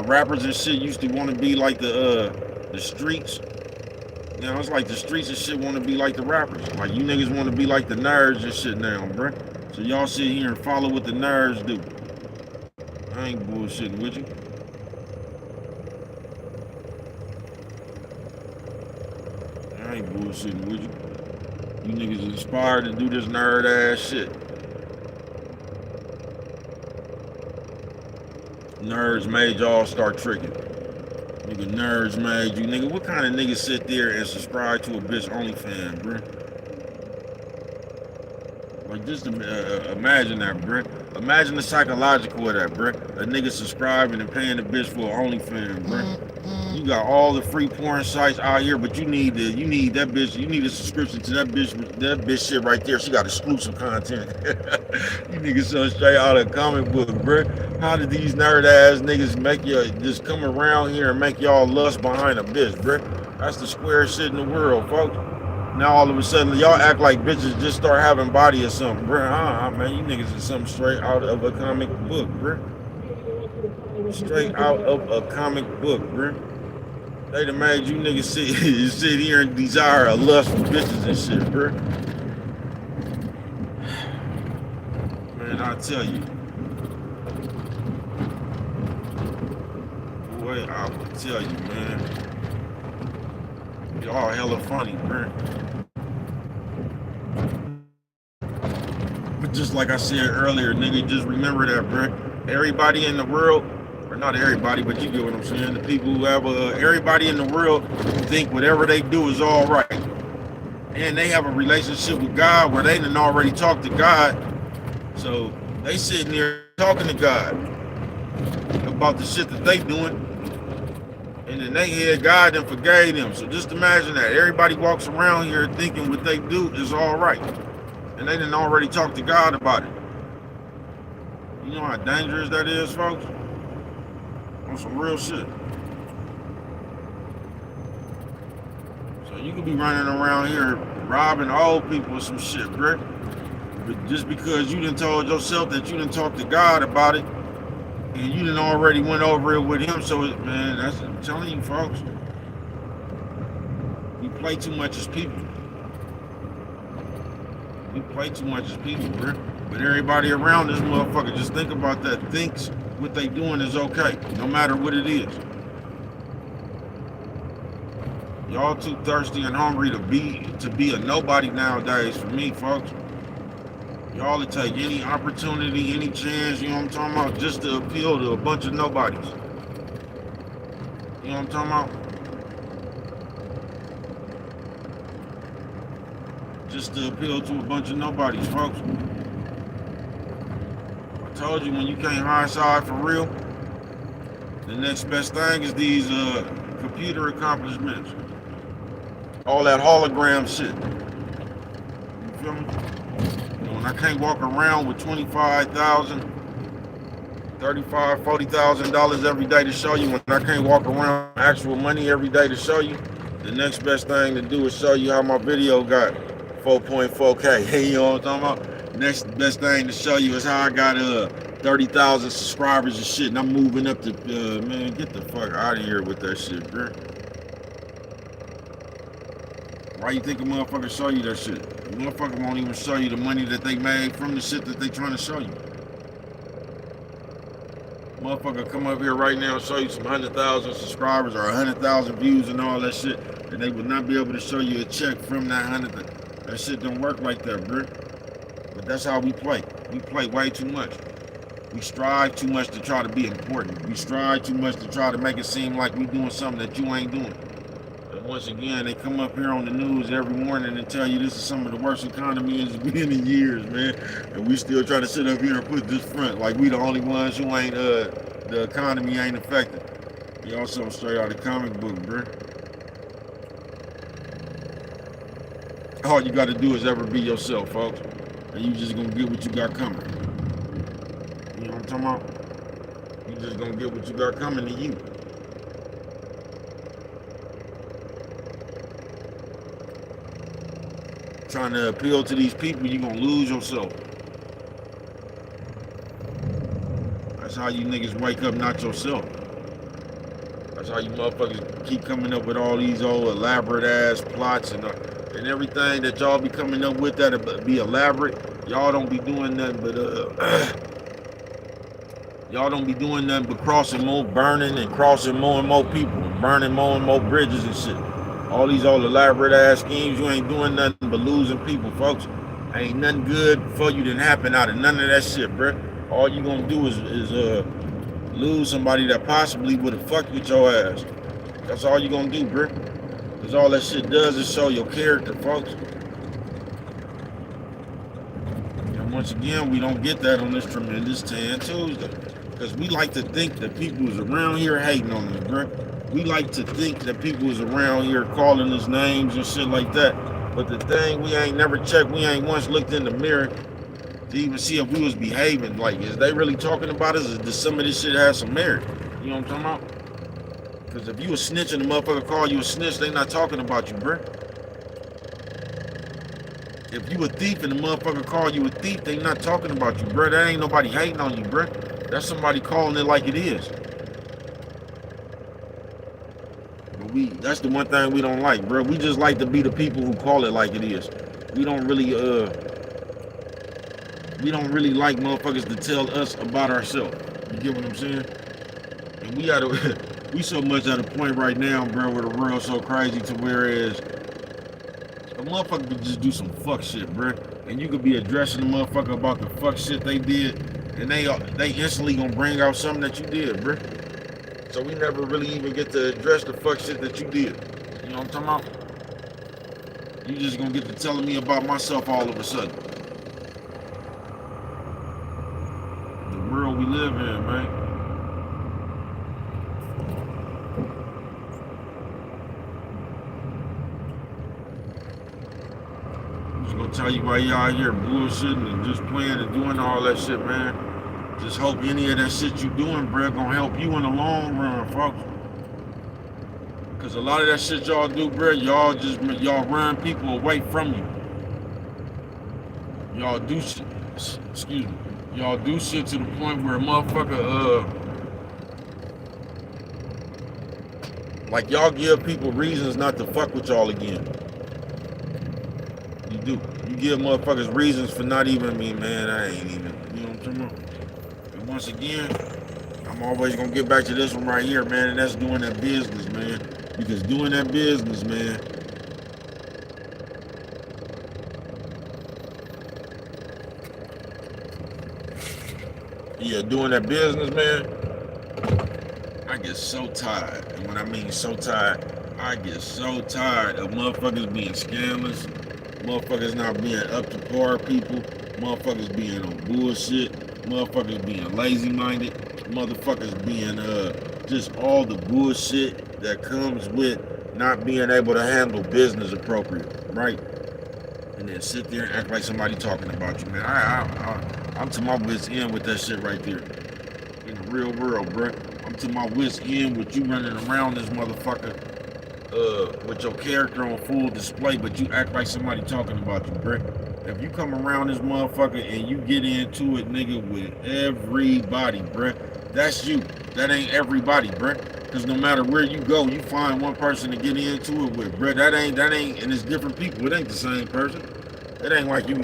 A: rappers and shit used to want to be like the streets. You know, it's like the streets and shit want to be like the rappers. Like you niggas want to be like the nerds and shit now, bruh. So y'all sit here and follow what the nerds do. I ain't bullshitting with you. I ain't bullshitting with you. You niggas inspired to do this nerd ass shit. Nerds made y'all start tricking. Nigga, nerds made you. Nigga, what kind of niggas sit there and subscribe to a bitch OnlyFans, bruh? Like, just imagine that, bruh. Imagine the psychological of that, bruh. A nigga subscribing and paying the bitch for OnlyFans, bruh. You got all the free porn sites out here, but you need that bitch. You need a subscription to that bitch shit right there. She got exclusive content. You niggas so straight out of comic book, bruh. How did these nerd ass niggas make you just come around here and make y'all lust behind a bitch, bruh? That's the squarest shit in the world, folks. Now all of a sudden y'all act like bitches just start having body or something, bruh. Man, you niggas is something straight out of a comic book, bruh. Straight out of a comic book, bruh. They done made you niggas sit here and desire a lust for bitches and shit, bruh. Man, I tell you. Boy, I will tell you, man. Y'all hella funny, bruh. But just like I said earlier, nigga, just remember that, bruh. Everybody in the world, or not everybody, but you get what I'm saying. The people who have everybody in the world think whatever they do is all right. And they have a relationship with God where they done already talked to God. So they sitting there talking to God about the shit that they doing. And then they had God and forgave them. So just imagine that. Everybody walks around here thinking what they do is all right. And they done already talked to God about it. You know how dangerous that is, folks? On some real shit. So you could be running around here robbing old people or some shit, bruh. But just because you done told yourself that you done talked to God about it, And you done already went over it with him, so man, that's I'm telling you, folks. We play too much as people. We play too much as people, bro. But everybody around this motherfucker, just think about that. Thinks what they doing is okay, no matter what it is. Y'all too thirsty and hungry to be a nobody nowadays for me, folks. Y'all will take any opportunity, any chance, you know what I'm talking about, just to appeal to a bunch of nobodies. You know what I'm talking about? Just to appeal to a bunch of nobodies, folks. I told you, when you can't high side for real, the next best thing is these computer accomplishments. All that hologram shit. You feel me? When I can't walk around with $25,000, $35,000, $40,000 every day to show you, when I can't walk around with actual money every day to show you, the next best thing to do is show you how my video got 4.4K. You know what I'm talking about? Next best thing to show you is how I got 30,000 subscribers and shit, and I'm moving up to man, get the fuck out of here with that shit, bro. Why you think a motherfucker show you that shit? A motherfucker won't even show you the money that they made from the shit that they trying to show you. Motherfucker come up here right now and show you some 100,000 subscribers or 100,000 views and all that shit, and they would not be able to show you a check from that 100,000. That shit don't work like that, bro. But that's how we play. We play way too much. We strive too much to try to be important. We strive too much to try to make it seem like we doing something that you ain't doing. Once again, they come up here on the news every morning and tell you this is some of the worst economy it's been in years, man. And we still try to sit up here and put this front like we the only ones who ain't, the economy ain't affected. Y'all something straight out of the comic book, bro. All you gotta do is ever be yourself, folks. And you just gonna get what you got coming. You know what I'm talking about? You just gonna get what you got coming to you. Trying to appeal to these people, you're gonna lose yourself. That's how you niggas wake up, not yourself. That's how you motherfuckers keep coming up with all these old elaborate ass plots and everything that y'all be coming up with that'll be elaborate. Y'all don't be doing nothing but y'all don't be doing nothing but burning and crossing more and more people, burning more and more bridges and shit. All these old elaborate ass schemes, you ain't doing nothing but losing people, folks. Ain't nothing good for you didn't happen out of none of that shit, bruh. All you gonna do is lose somebody that possibly would have fucked with your ass. That's all you gonna do, bruh. Because all that shit does is show your character, folks. And once again, we don't get that on this tremendous Tan Tuesday. Because we like to think that people is around here hating on us, bruh. We like to think that people is around here calling us names and shit like that. But the thing, we ain't never checked, we ain't once looked in the mirror to even see if we was behaving. Like, is they really talking about us, or does some of this shit have some merit? You know what I'm talking about? Because if you a snitch and the motherfucker call you a snitch, they not talking about you, bruh. If you a thief and the motherfucker call you a thief, they not talking about you, bruh. That ain't nobody hating on you, bruh. That's somebody calling it like it is. That's the one thing we don't like, bro. We just like to be the people who call it like it is. We don't really like motherfuckers to tell us about ourselves. You get what I'm saying? And we so much at a point right now, bro, where the world's so crazy to whereas a motherfucker could just do some fuck shit, bro. And you could be addressing the motherfucker about the fuck shit they did, and they instantly gonna bring out something that you did, bro. So we never really even get to address the fuck shit that you did. You know what I'm talking about? You just gonna get to telling me about myself all of a sudden. The world we live in, man. I'm just gonna tell you why y'all out here bullshitting and just playing and doing all that shit, man. Just hope any of that shit you doing, bro, gonna help you in the long run, folks. Cause a lot of that shit y'all do, bro, y'all run people away from you. Y'all do shit, excuse me. Y'all do shit to the point where a motherfucker, Like y'all give people reasons not to fuck with y'all again. You do. You give motherfuckers reasons for not even, I mean, man, I ain't even, you know what I'm talking about? And once again, I'm always gonna get back to this one right here, man, and that's doing that business, man. Because doing that business, man, yeah, doing that business, man, I get so tired. And when I mean so tired, I get so tired of motherfuckers being scammers, motherfuckers not being up to par people, motherfuckers being on bullshit, motherfuckers being lazy-minded, motherfuckers being just all the bullshit that comes with not being able to handle business appropriate, right? And then sit there and act like somebody talking about you, man. I'm to my wits end with that shit right there. In the real world, bruh. I'm to my wits end with you running around this motherfucker with your character on full display, but you act like somebody talking about you, bruh. If you come around this motherfucker and you get into it, nigga, with everybody, bruh, that's you. That ain't everybody, bruh. Because no matter where you go, you find one person to get into it with, bruh. That ain't, and it's different people. It ain't the same person. It ain't like you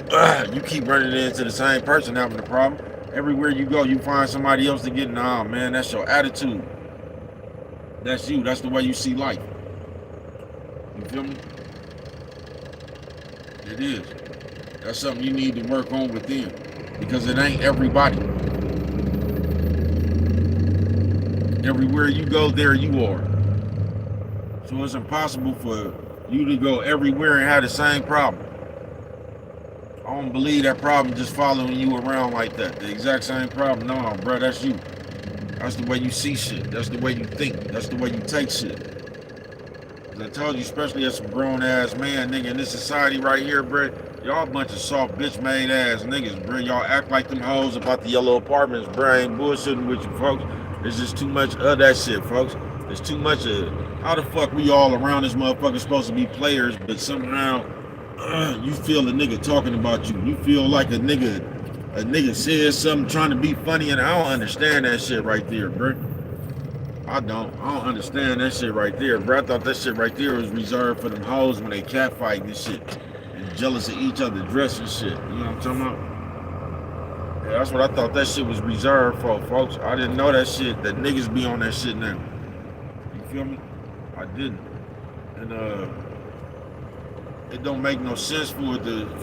A: keep running into the same person having the problem. Everywhere you go, you find somebody else to get. Nah, man, that's your attitude. That's you. That's the way you see life. You feel me? It is. That's something you need to work on within. Because it ain't everybody. Everywhere you go, there you are. So it's impossible for you to go everywhere and have the same problem. I don't believe that problem just following you around like that. The exact same problem. No, bro, that's you. That's the way you see shit. That's the way you think. That's the way you take shit. As I told you, especially as a grown ass man, nigga, in this society right here, bro, y'all a bunch of soft bitch made ass niggas, bro. Y'all act like them hoes about the yellow apartments, bro. I ain't bullshitting with you, folks. There's just too much of that shit, folks. There's too much of how the fuck we all around this motherfucker supposed to be players, but somehow you feel a nigga talking about you. You feel like a nigga says something trying to be funny, and I don't understand that shit right there, bro. I don't understand that shit right there, bro. I thought that shit right there was reserved for them hoes when they catfighting and shit, and jealous of each other dressing shit. You know what I'm talking about? Yeah, that's what I thought that shit was reserved for, folks. I didn't know that shit. That niggas be on that shit now. You feel me? I didn't, and it don't make no sense for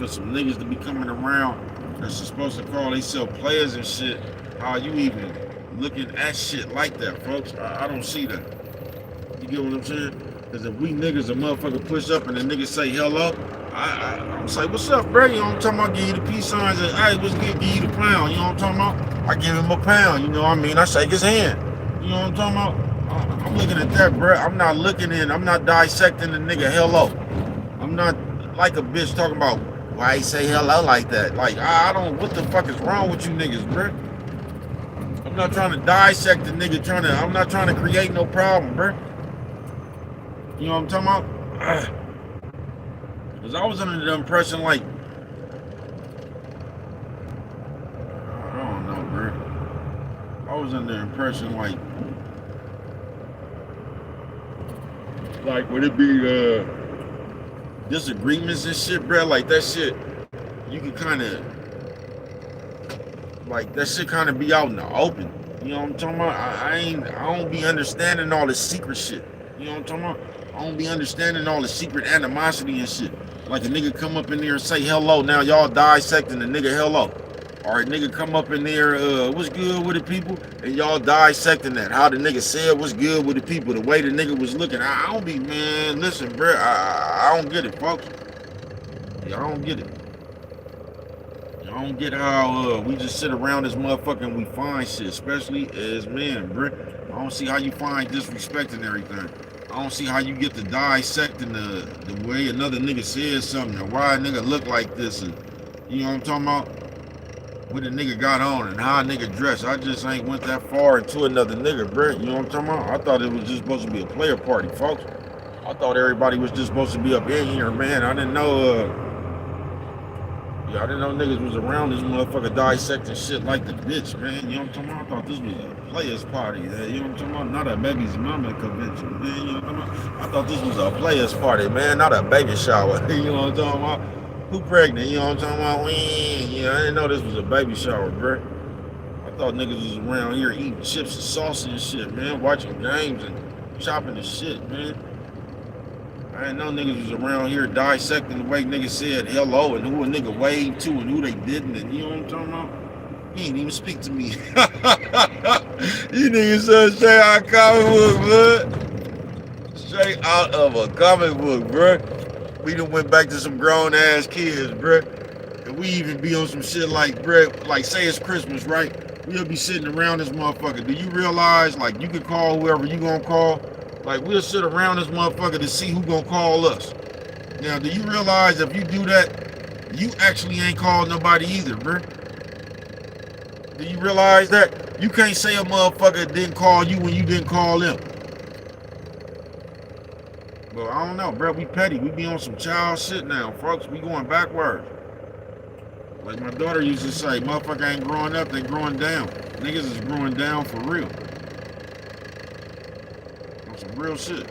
A: some niggas to be coming around that's supposed to call themselves players and shit. How you even looking at shit like that, folks? I don't see that. You get what I'm saying? Because if we niggas a motherfucker push up and the niggas say hello, I'm say, what's up, bro? You know what I'm talking about? Give you the peace signs and, hey, what's good? Give you the pound. You know what I'm talking about? I give him a pound. You know what I mean? I shake his hand. You know what I'm talking about? I'm looking at that, bro. I'm not dissecting the nigga hello. I'm not like a bitch talking about why he say hello like that. Like, I don't, what the fuck is wrong with you niggas, bro? I'm not trying to dissect the nigga, I'm not trying to create no problem, bro. You know what I'm talking about? Because I was under the impression like, I don't know, bro. I was under the impression like would it be, disagreements and shit, bro, like that shit, you can kind of, like that shit kind of be out in the open. You know what I'm talking about? I don't be understanding all the secret shit. You know what I'm talking about? I don't be understanding all the secret animosity and shit. Like a nigga come up in there and say hello, now y'all dissecting the nigga hello. Or a nigga come up in there, what's good with the people? And y'all dissecting that. How the nigga said what's good with the people, the way the nigga was looking. I don't be, man, listen, bro, I don't get it, folks. Yeah, I don't get it. I don't get how we just sit around this motherfucker and we find shit, especially as men, bro. I don't see how you find disrespect and everything. I don't see how you get to dissecting the way another nigga says something, or why a nigga look like this, and you know what I'm talking about? What a nigga got on and how a nigga dressed. I just ain't went that far into another nigga, bro. You know what I'm talking about? I thought it was just supposed to be a player party, folks. I thought everybody was just supposed to be up in here, man. I didn't know, Yeah, I didn't know niggas was around this motherfucker dissecting shit like the bitch, man. You know what I'm talking about? I thought this was a players party. You know what I'm talking about? Not a baby's mama convention, man. You know what I'm talking about? I thought this was a players party, man. Not a baby shower. You know what I'm talking about? Who pregnant? You know what I'm talking about? You know, I didn't know this was a baby shower, bro. I thought niggas was around here eating chips and sauce and shit, man. Watching games and chopping the shit, man. I didn't know niggas was around here dissecting the way niggas said hello and who a nigga waved to and who they didn't, and you know what I'm talking about? He ain't even speak to me. You niggas said straight out of a comic book, bud. Straight out of a comic book, bruh. We done went back to some grown ass kids, bruh. And we even be on some shit like, bruh, like say it's Christmas, right? We'll be sitting around this motherfucker. Do you realize, like, you can call whoever you gonna call? Like, we'll sit around this motherfucker to see who gonna call us. Now, do you realize if you do that, you actually ain't called nobody either, bro? Do you realize that? You can't say a motherfucker didn't call you when you didn't call them. But I don't know, bro. We petty. We be on some child shit now, folks. We going backwards. Like my daughter used to say, motherfucker ain't growing up, they growing down. Niggas is growing down for real. Some real shit.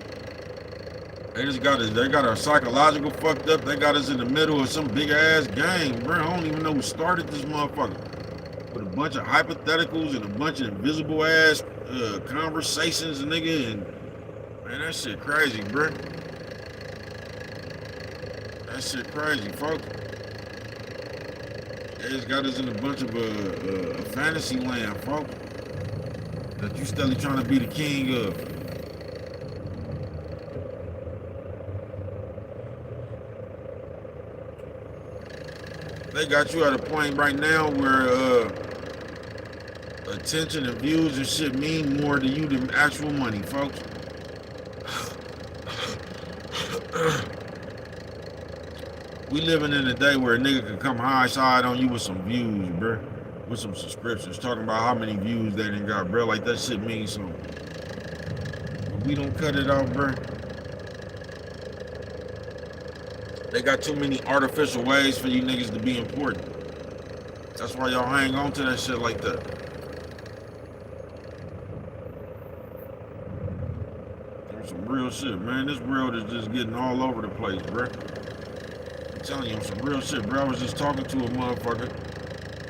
A: They got our psychological fucked up. They got us in the middle of some big ass game, bro. I don't even know who started this motherfucker. With a bunch of hypotheticals and a bunch of invisible ass conversations, nigga, and man, that shit crazy, bro. That shit crazy, folks. They just got us in a bunch of fantasy land, folks. That you steadily trying to be the king of. They got you at a point right now where attention and views and shit mean more to you than actual money, folks. We living in a day where a nigga can come high side on you with some views, bro. With some subscriptions. Talking about how many views they done got, bro. Like that shit means something. But we don't cut it out, bro. They got too many artificial ways for you niggas to be important. That's why y'all hang on to that shit like that. That's some real shit, man. This world is just getting all over the place, bro. I'm telling you, on some real shit, bro. I was just talking to a motherfucker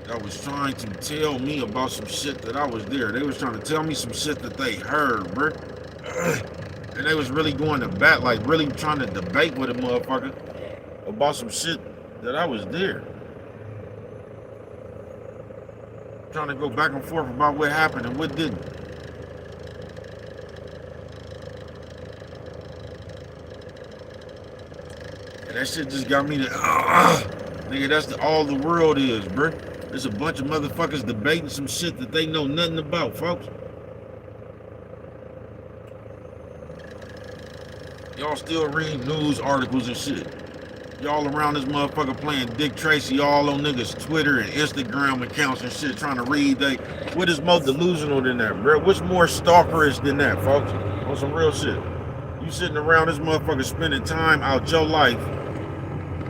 A: that was trying to tell me about some shit that I was there. They was trying to tell me some shit that they heard, bro. And they was really going to bat, like really trying to debate with a motherfucker about some shit that I was there. Trying to go back and forth about what happened and what didn't. And that shit just got me to, nigga, that's all the world is, bro. There's a bunch of motherfuckers debating some shit that they know nothing about, folks. Y'all still read news articles and shit. Y'all around this motherfucker playing Dick Tracy all on niggas' Twitter and Instagram accounts and shit trying to read what is more delusional than that, bro? What's more stalkerish than that, folks? On some real shit. You sitting around this motherfucker spending time out your life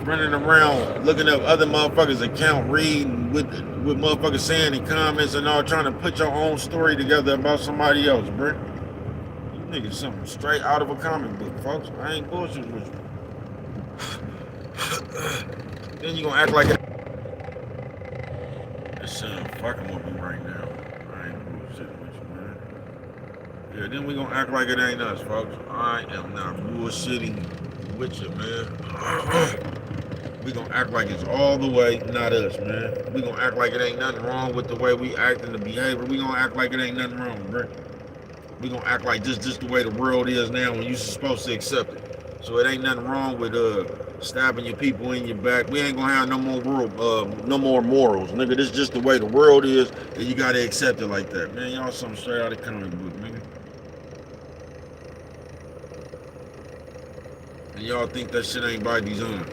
A: running around looking up other motherfuckers' account, reading what motherfuckers saying in comments and all, trying to put your own story together about somebody else, bro. You niggas something straight out of a comic book, folks. I ain't bullshitting with you. Then you gonna act like it. This son fucking with me right now. I ain't bullshitting with you, man. Yeah, then we gonna act like it ain't us, folks. I am not bullshitting with you, man. We gonna act like it's all the way not us, man. We gonna act like it ain't nothing wrong with the way we act and the behavior. We gonna act like it ain't nothing wrong, bro. We gonna act like just the way the world is now when you supposed to accept it. So it ain't nothing wrong with stabbing your people in your back. We ain't gonna have no more morals, nigga. This is just the way the world is, and you gotta accept it like that, man. Y'all something straight out of comic book, nigga. And y'all think that shit ain't by design.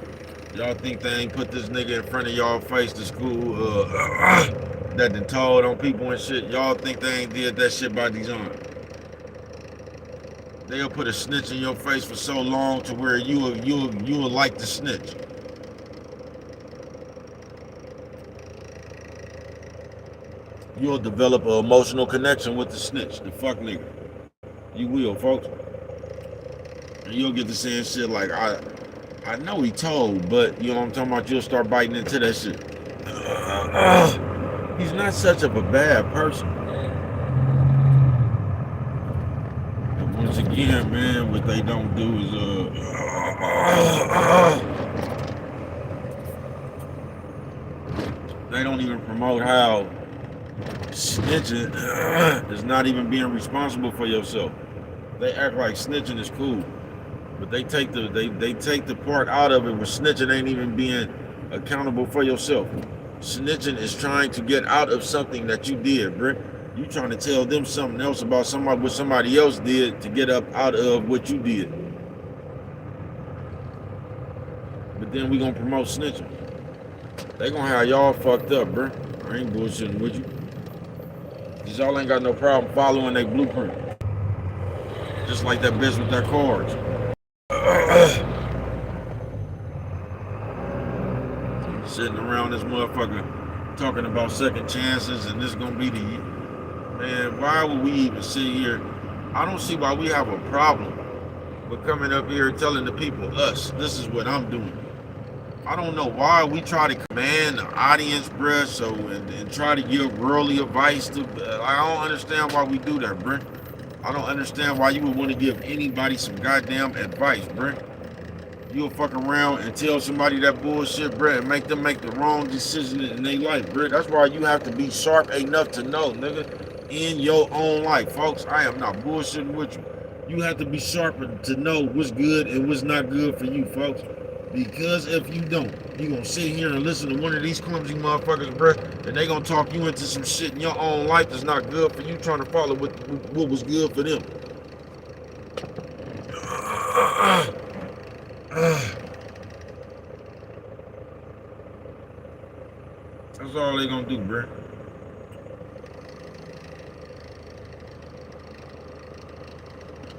A: Y'all think they ain't put this nigga in front of y'all face to school that done told on people and shit. Y'all think they ain't did that shit by design. They'll put a snitch in your face for so long to where you'll like the snitch. You'll develop an emotional connection with the snitch, the fuck nigga. You will, folks. And you'll get to saying shit like, I know he told, but you know what I'm talking about? You'll start biting into that shit. He's not such of a bad person. And once again, man, what they don't do is they don't even promote how snitching is not even being responsible for yourself. They act like snitching is cool, but they take the part out of it where snitching ain't even being accountable for yourself. Snitching is trying to get out of something that you did, bro. You trying to tell them something else about somebody what somebody else did to get up out of what you did. But then we gonna promote snitching. They gonna have y'all fucked up, bro. I ain't bullshitting with you. Cause y'all ain't got no problem following their blueprint. Just like that bitch with their cards. Sitting around this motherfucker talking about second chances and this gonna be the year. Man, why would we even sit here? I don't see why we have a problem with coming up here telling the people, us, this is what I'm doing. I don't know why we try to command the audience, bruh, so and try to give worldly advice to. I don't understand why we do that, bruh. I don't understand why you would want to give anybody some goddamn advice, bruh. You'll fuck around and tell somebody that bullshit, bruh, and make them make the wrong decision in their life, bruh. That's why you have to be sharp enough to know, nigga, in your own life, folks. I am not bullshitting with you. You have to be sharp to know what's good and what's not good for you, folks. Because if you don't, you gonna sit here and listen to one of these clumsy motherfuckers, bruh, and they gonna talk you into some shit in your own life that's not good for you, trying to follow what was good for them. That's all they gonna do, bruh.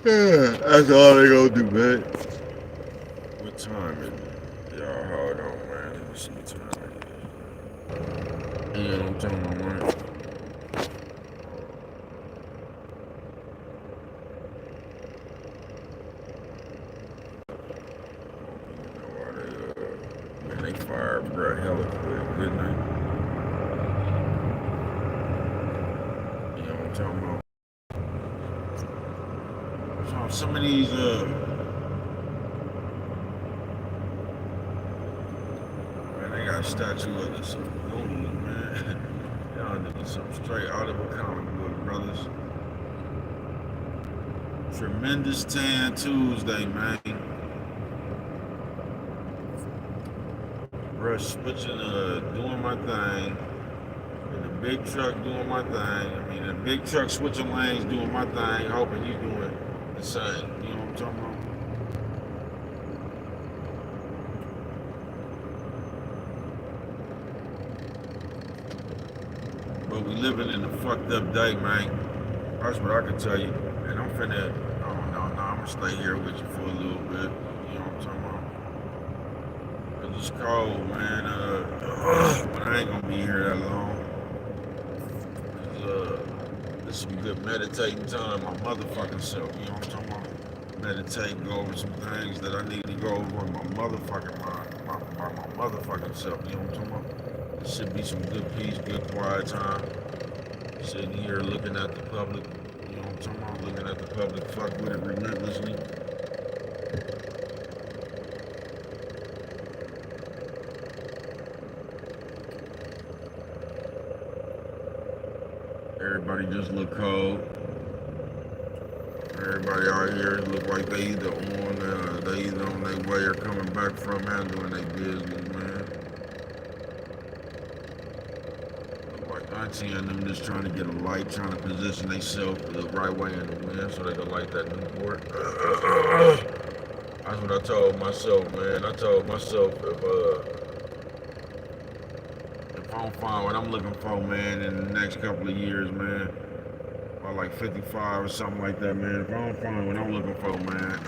A: That's all they gonna do, man. What time is it? Y'all hold on, man. Let me see what time it is. Yeah, I'm telling my man. Man, they fired, bro, hella quick, didn't they? You know what I'm talking about? So some of these, man, they got a statue of this goonies, man. Y'all niggas some straight out of a comic book, brothers. Tremendous Tan Tuesday, man. Bruh, switching, doing my thing. In the big truck doing my thing. I mean, the big truck switching lanes doing my thing, hoping you doing the same. You know what I'm talking about? But we living in a fucked up day, man. That's what I can tell you. And I'm finna, oh no, I'm gonna stay here with you for a little bit. You know what I'm talking about? Cause it's cold, man. But I ain't gonna be here that long. This is some good meditating time, my motherfucking self. You know what I'm talking about? Meditate, go over some things that I need to go over in my motherfucking mind, my motherfucking self. You know what I'm talking about? It should be some good peace, good quiet time. Sitting here looking at the public, you know what I'm talking about? Looking at the public, fuck with it relentlessly. Everybody just look cold. Everybody out here look like they either on their way or coming back from handling their business, man. Auntie and them just trying to get a light, trying to position themselves the right way in the wind so they can light that Newport. That's what I told myself, man. I told myself if I don't find what I'm looking for, man, in the next couple of years, man, by like 55 or something like that, man, if I don't find what I'm looking for, man,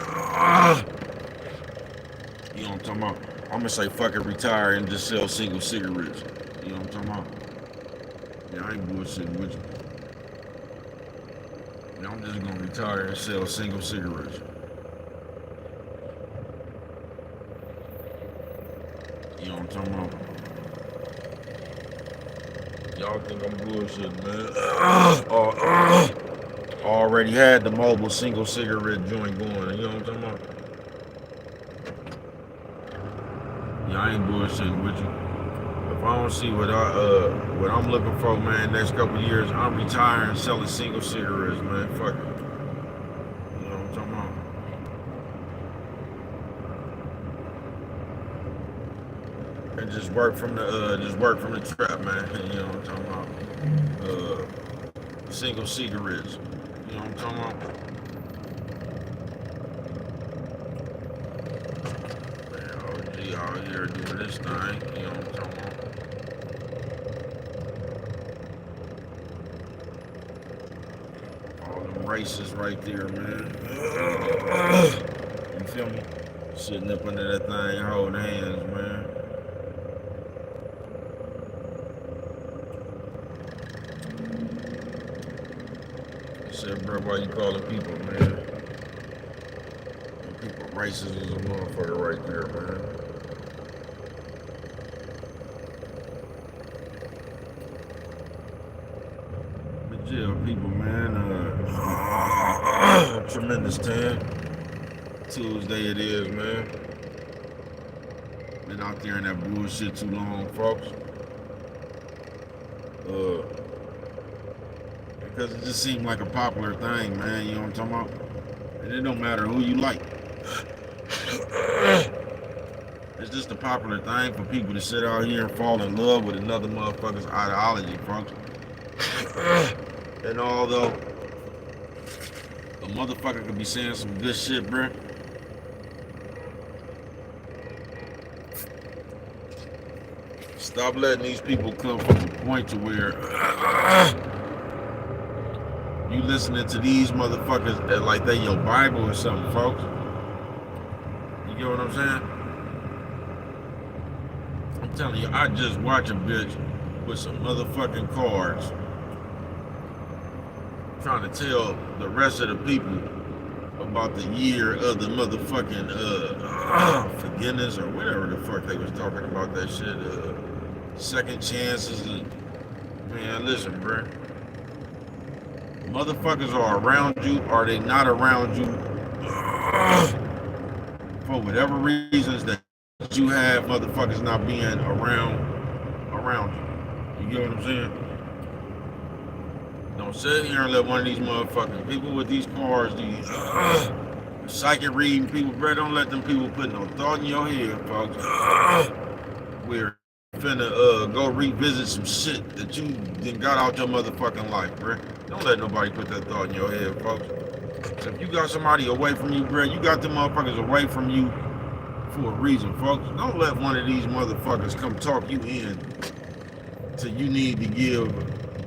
A: you know what I'm talking about? I'm gonna say fuck it, retire and just sell single cigarettes. You know what I'm talking about? Yeah, I ain't bullshitting with you. Yeah, I'm just gonna retire and sell single cigarettes. You know what I'm talking about? Y'all think I'm bullshitting, man. Already had the mobile single cigarette joint going. You know what I'm talking about? Yeah, I ain't bullshitting with you. If I don't see what I'm looking for, man, next couple of years, I'm retiring selling single cigarettes, man. Fuck it. You know what I'm talking about? And just work from the trap, man. You know what I'm talking about? Single cigarettes. You know what I'm talking about? Man, OG out here doing this thing. You know what I'm talking about? All them races right there, man. You feel me? Sitting up under that thing, holding hands, man. I said, bro, why you calling people, man? People racist as a motherfucker right there, man. But yeah, people, man, tremendous time. Tuesday it is, man. Been out there in that bullshit too long, folks. Because it just seemed like a popular thing, man. You know what I'm talking about? And it don't matter who you like. It's just a popular thing for people to sit out here and fall in love with another motherfucker's ideology, folks. And although a motherfucker could be saying some good shit, bruh, stop letting these people come from the point to where you listening to these motherfuckers that like they your Bible or something, folks. You get what I'm saying? I'm telling you, I just watch a bitch with some motherfucking cards trying to tell the rest of the people about the year of the motherfucking forgiveness or whatever the fuck they was talking about that shit. Second chances. Man, listen, bruh. Motherfuckers are around you, or they not around you for whatever reasons that you have motherfuckers not being around you. You get what I'm saying? Don't sit here and let one of these motherfucking people with these cars, these psychic reading people, bro, don't let them people put no thought in your head, folks. We're finna go revisit some shit that you done got out your motherfucking life, bro. Don't let nobody put that thought in your head, folks. So if you got somebody away from you, bro, you got them motherfuckers away from you for a reason, folks. Don't let one of these motherfuckers come talk you in till you need to give.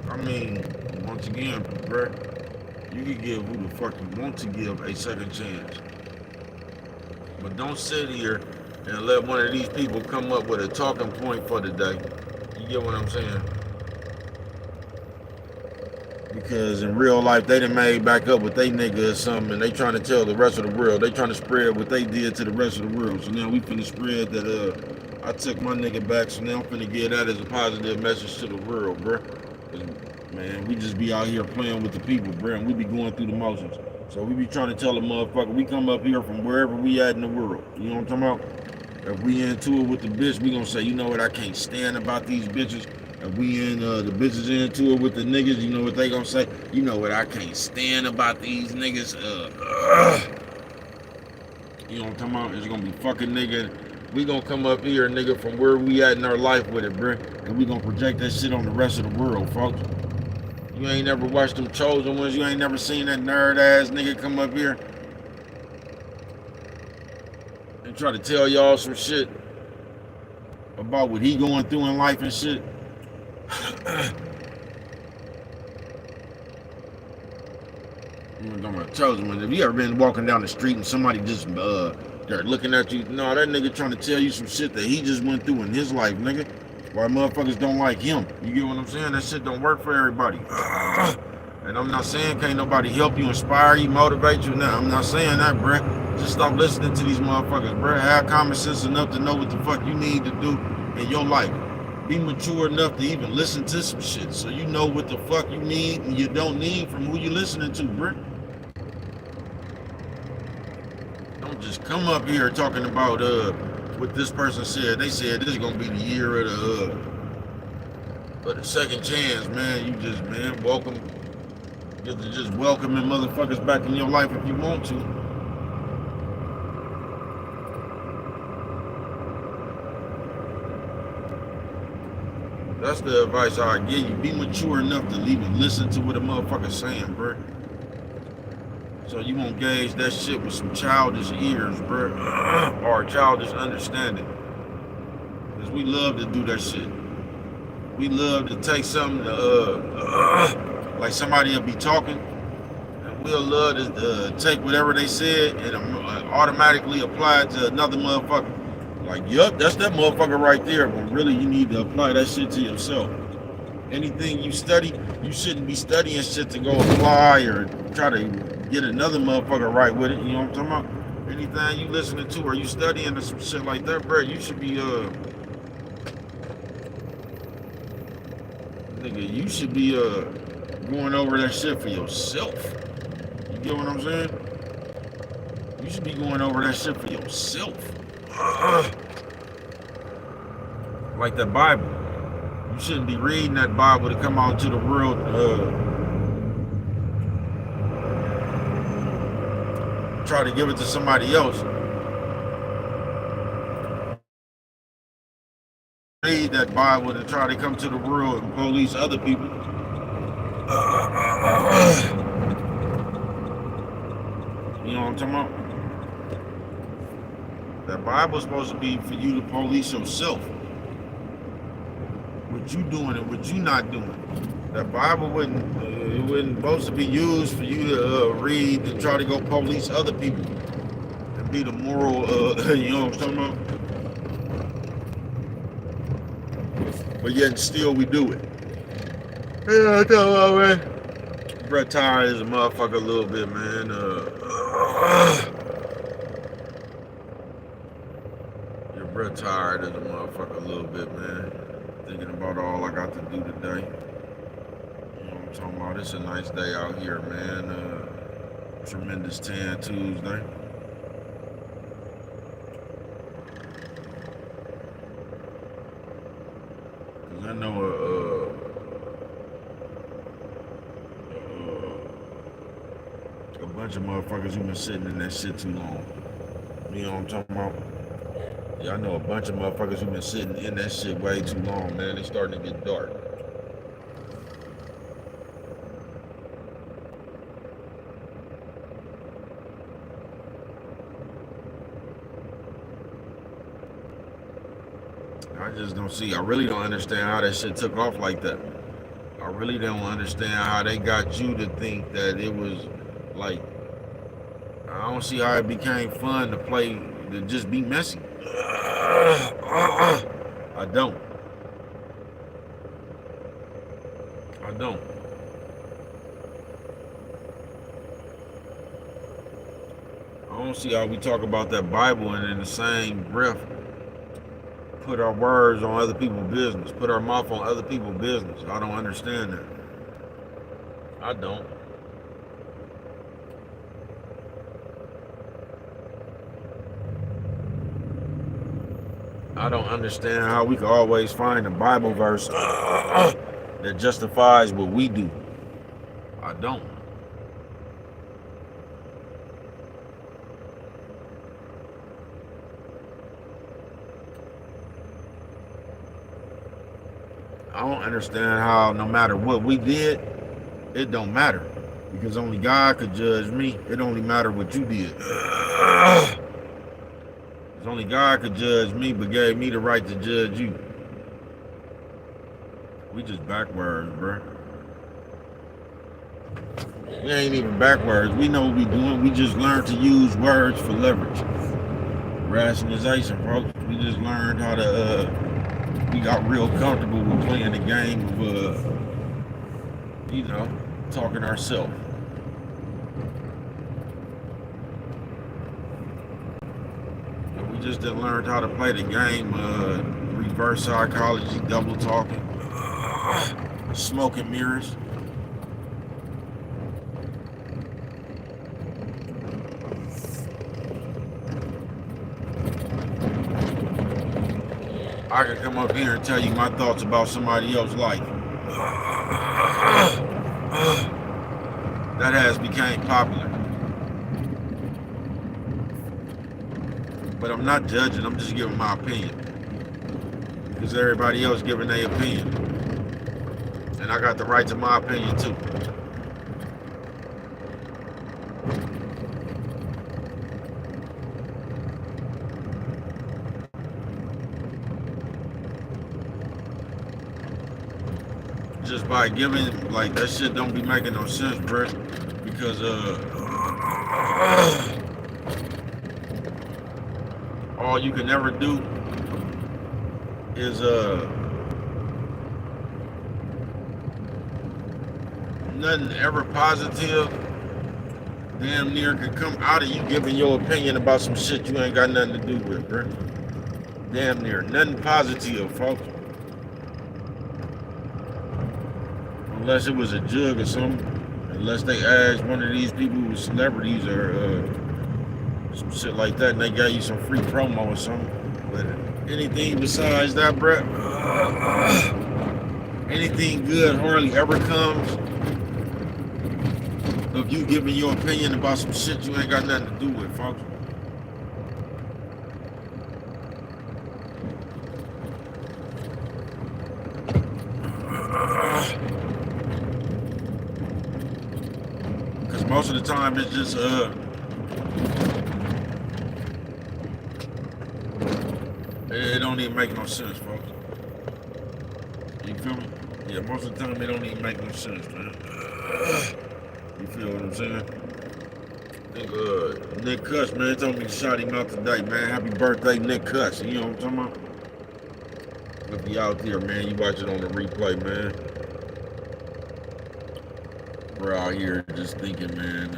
A: I mean, once again, bro, you can give who the fuck you want to give a second chance. But don't sit here and let one of these people come up with a talking point for the day. You get what I'm saying? Because in real life, they done made back up with they nigga or something, and they trying to tell the rest of the world. They trying to spread what they did to the rest of the world. So now we finna spread that I took my nigga back, so now I'm finna give that as a positive message to the world, bruh. Man, we just be out here playing with the people, bruh, and we be going through the motions. So we be trying to tell the motherfucker, we come up here from wherever we at in the world. You know what I'm talking about? If we into it with the bitch, we gonna say, you know what, I can't stand about these bitches. If we in the bitches into it with the niggas, you know what they gonna say? You know what, I can't stand about these niggas. You know what I'm talking about? It's gonna be fucking nigga. We gonna come up here, nigga, from where we at in our life with it, bruh. And we gonna project that shit on the rest of the world, folks. You ain't never watched them Chosen Ones. You ain't never seen that nerd ass nigga come up here and try to tell y'all some shit about what he going through in life and shit. I'm talking about Chosen Ones. If you ever been walking down the street and somebody just they're looking at you, no, that nigga trying to tell you some shit that he just went through in his life, nigga. Why motherfuckers don't like him. You get what I'm saying? That shit don't work for everybody. And I'm not saying can't nobody help you, inspire you, motivate you. Now, I'm not saying that, bruh. Just stop listening to these motherfuckers, bruh. Have common sense enough to know what the fuck you need to do in your life. Be mature enough to even listen to some shit so you know what the fuck you need and you don't need from who you listening to, bruh. Don't just come up here talking about what this person said. They said this is gonna be the year of the second chance, man. You just, man, welcome. You have to just welcoming motherfuckers back in your life if you want to. That's the advice I give you. Be mature enough to even listen to what a motherfucker's saying, bro. So you won't gauge that shit with some childish ears, bro, or childish understanding. Because we love to do that shit. We love to take something like somebody will be talking, and we'll love to take whatever they said and automatically apply it to another motherfucker. Like, yup, that's that motherfucker right there. But really, you need to apply that shit to yourself. Anything you study, you shouldn't be studying shit to go apply or try to get another motherfucker right with it. You know what I'm talking about? Anything you listening to or you studying or some shit like that, bro, you should be nigga, you should be going over that shit for yourself. You get what I'm saying? You should be going over that shit for yourself. Like the Bible. You shouldn't be reading that Bible to come out to the world try to give it to somebody else. Read that Bible to try to come to the world and police other people. You know what I'm talking about? That Bible's supposed to be for you to police yourself. What you doing and what you not doing. That Bible wouldn't supposed to be used for you to read and try to go police other people and be the moral, you know what I'm talking about? But yet still we do it. Yeah, I tell you, man. Brett tired is a motherfucker a little bit, man. Your Brett tired is a motherfucker a little bit, man. Thinking about all I got to do today. You know what I'm talking about? It's a nice day out here, man. Tremendous Tan Tuesday. Cause I know a bunch of motherfuckers who been sitting in that shit too long. You know what I'm talking about? Yeah, I know a bunch of motherfuckers who been sitting in that shit way too long, man. It's starting to get dark. I just don't see, I really don't understand how that shit took off like that. I really don't understand how they got you to think that it was like, I don't see how it became fun to play, to just be messy. I don't. I don't see how we talk about that Bible and in the same breath put our words on other people's business, put our mouth on other people's business. I don't understand that. I don't. I don't understand how we can always find a Bible verse that justifies what we do. I don't. I don't understand how no matter what we did, it don't matter. Because only God could judge me. It only matter what you did. Only God could judge me, but gave me the right to judge you. We just backwards, bro. We ain't even backwards. We know what we doing. We just learned to use words for leverage. Rationalization, folks. We just learned how to we got real comfortable with playing the game of, talking ourselves. We just didn't learn how to play the game, reverse psychology, double talking, smoke and mirrors. I could come up here and tell you my thoughts about somebody else's life. That has become popular. But I'm not judging, I'm just giving my opinion. Because everybody else giving their opinion. And I got the right to my opinion too. Just by giving, like, that shit don't be making no sense, bro. Because, all you can ever do is, nothing ever positive damn near can come out of you giving your opinion about some shit you ain't got nothing to do with, bro. Damn near. Nothing positive, folks. Unless it was a jug or something. Unless they asked one of these people who was celebrities or some shit like that and they got you some free promo or something. But anything besides that, bro, anything good hardly ever comes of you giving your opinion about some shit you ain't got nothing to do with, folks. Because most of the time it's just, it don't even make no sense, folks. You feel me? Yeah, most of the time it don't even make no sense, man. You feel what I'm saying? Nick Cuss, man, told me to shout him out today, man. Happy birthday, Nick Cuss. You know what I'm talking about? If you out there, man, you watch it on the replay, man. We're out here just thinking, man,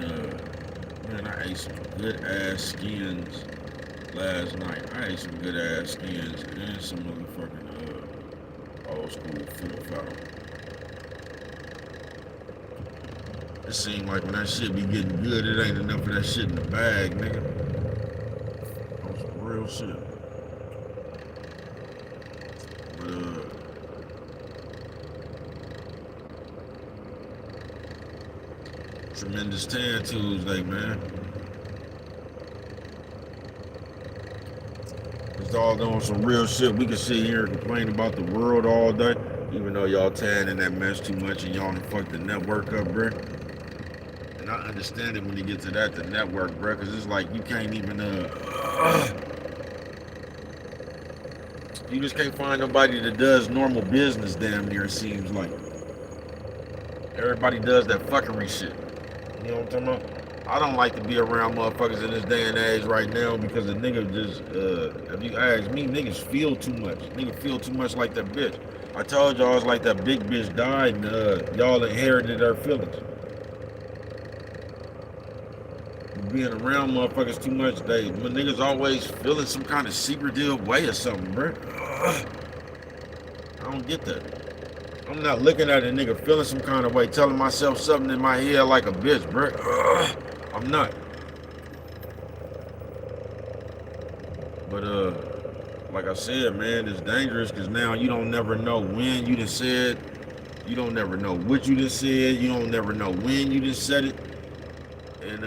A: I ate some good ass skins last night. I ate some good ass skins and some motherfucking old school fiddle. It seemed like when that shit be getting good, it ain't enough of that shit in the bag, nigga. That some real shit. But, tremendous Tan Tuesday, man. It's all doing some real shit. We can sit here and complain about the world all day, even though y'all tan in that mess too much and y'all done fucked the network up, bruh. And I understand it when you get to that, the network, bruh, because it's like you can't even, you just can't find nobody that does normal business damn near, it seems like. Everybody does that fuckery shit. You know what I'm talking about? I don't like to be around motherfuckers in this day and age right now because the nigga just, if you ask me, niggas feel too much. Niggas feel too much like that bitch. I told y'all it's like that big bitch died and y'all inherited her feelings. Being around motherfuckers too much, when niggas always feeling some kind of secretive way or something, bro. I don't get that. I'm not looking at a nigga feeling some kind of way, telling myself something in my head like a bitch, bro. I'm not. But like I said, man, it's dangerous because now you don't never know when you done said, you don't never know what you done said, you don't never know when you done said it. And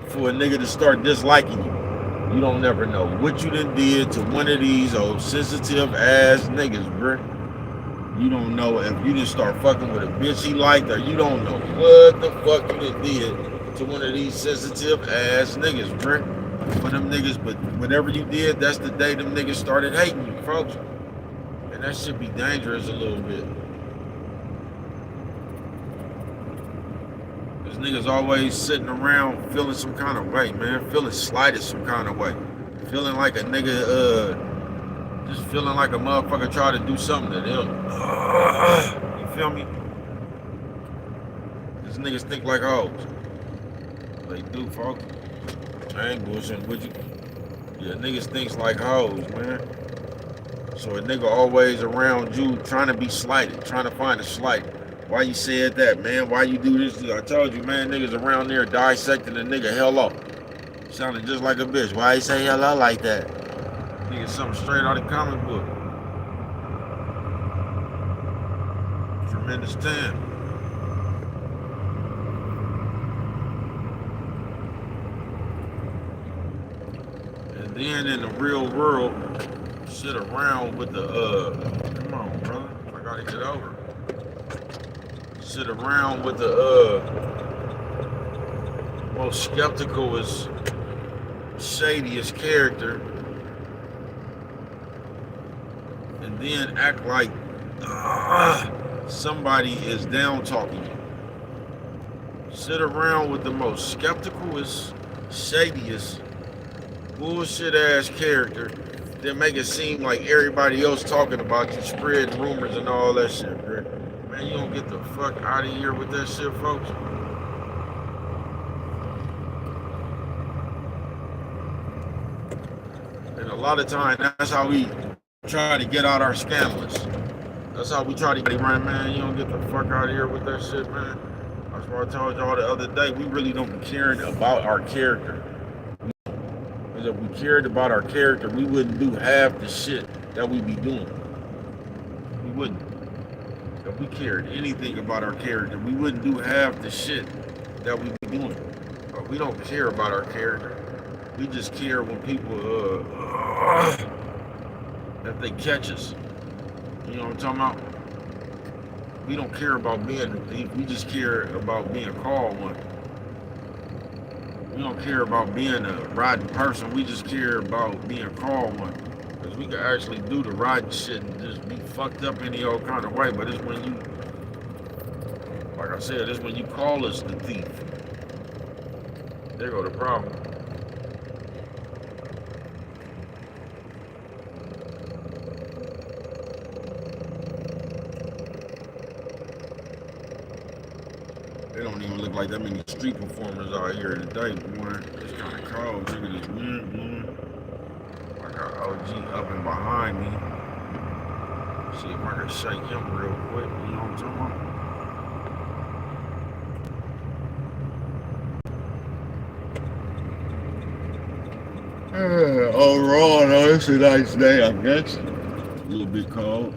A: for a nigga to start disliking you, you don't never know what you done did to one of these old sensitive ass niggas, bruh. You don't know if you didn't start fucking with a bitch he liked, or you don't know what the fuck you done did to one of these sensitive ass niggas, bruh. For them niggas, but whatever you did, that's the day them niggas started hating you, folks. And that should be dangerous a little bit. Cause niggas always sitting around feeling some kind of way, man. Feeling slighted some kind of way. Feeling like a nigga, Just feeling like a motherfucker try to do something to them. You feel me? These niggas think like hoes. They do, folks. I ain't bullshitting with you. Yeah, niggas thinks like hoes, man. So a nigga always around you trying to be slighted, trying to find a slight. Why you said that, man? Why you do this? I told you, man, niggas around there dissecting a nigga hello. Sounded just like a bitch. Why you say hello like that? Nigga, something straight out of the comic book. Tremendous time. And then in the real world, sit around with the come on, brother. I gotta get over. Sit around with the most skeptical, shadiest character, and then act like somebody is down talking you. Sit around with the most skeptical, shadiest, bullshit ass character, then make it seem like everybody else talking about you, spreading rumors and all that shit, bro. Man, you don't get the fuck out of here with that shit, folks. And a lot of times, that's how we try to get out our scandalous. That's how we try to get right, man. You don't get the fuck out of here with that shit, man. That's what I told y'all the other day. We really don't be caring about our character. Because if we cared about our character, we wouldn't do half the shit that we be doing. We wouldn't. If we cared anything about our character, we wouldn't do half the shit that we be doing. But we don't care about our character. We just care when people, that they catch us. You know what I'm talking about? We don't care about being a thief. We just care about being called one. We don't care about being a riding person. We just care about being called one. Because we can actually do the riding shit and just be fucked up any old kind of way. But it's when you, like I said, it's when you call us the thief. There go the problem. It don't even look like that many street performers out here today, boy. It's kind of cold. Look at this wind blowing. I got OG up and behind me. See if I can shake him real quick. You know what I'm talking about? Overall, though, it's a nice day, I guess. A little bit cold.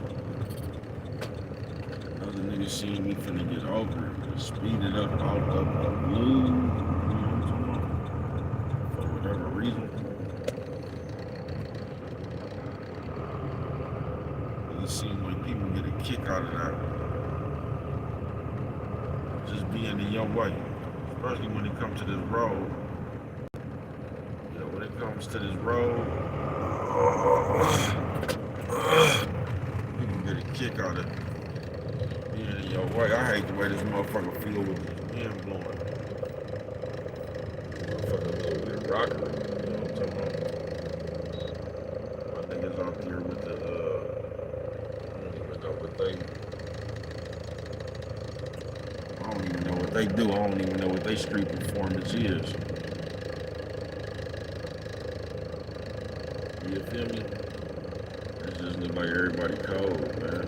A: Other niggas seeing me finna get over it. Speed it up out of the blue, you know what I'm talking about? For whatever reason. It seems like people get a kick out of that. Just being in your way. Especially when it comes to this road. Yeah, when it comes to this road, people get a kick out of it. In your way. I hate the way this motherfucker feel with the wind blowing. Motherfucker a little bit rocker, you know what I'm talking about? My niggas out there with the, I don't even know what they do. I don't even know what they street performance is. You feel me? It just look like everybody cold, man.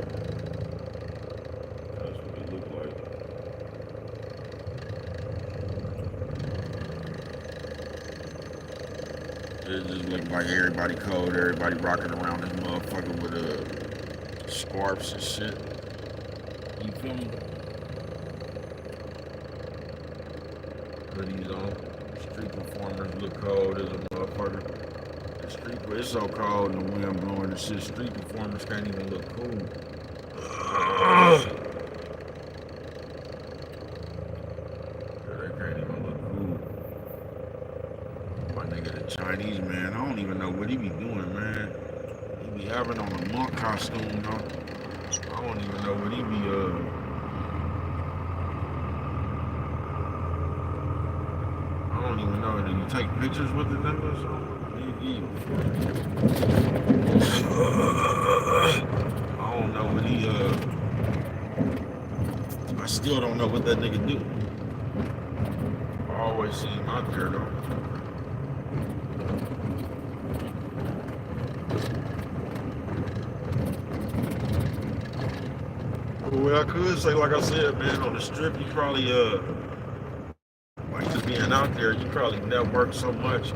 A: It just look like everybody cold, everybody rocking around this motherfucker with scarves and shit. You feel me? Hoodies on. Street performers look cold as a motherfucker. The street, it's so cold and the wind blowing and shit. Street performers can't even look cool. Chinese man, I don't even know what he be doing, man. He be having on a monk costume, though. I don't even know what he be, I don't even know. Did you take pictures with the nigga or something? still don't know what that nigga do. I always see him out there though. Well, I could say, like I said, man, on the strip, you probably like just being out there, you probably network so much.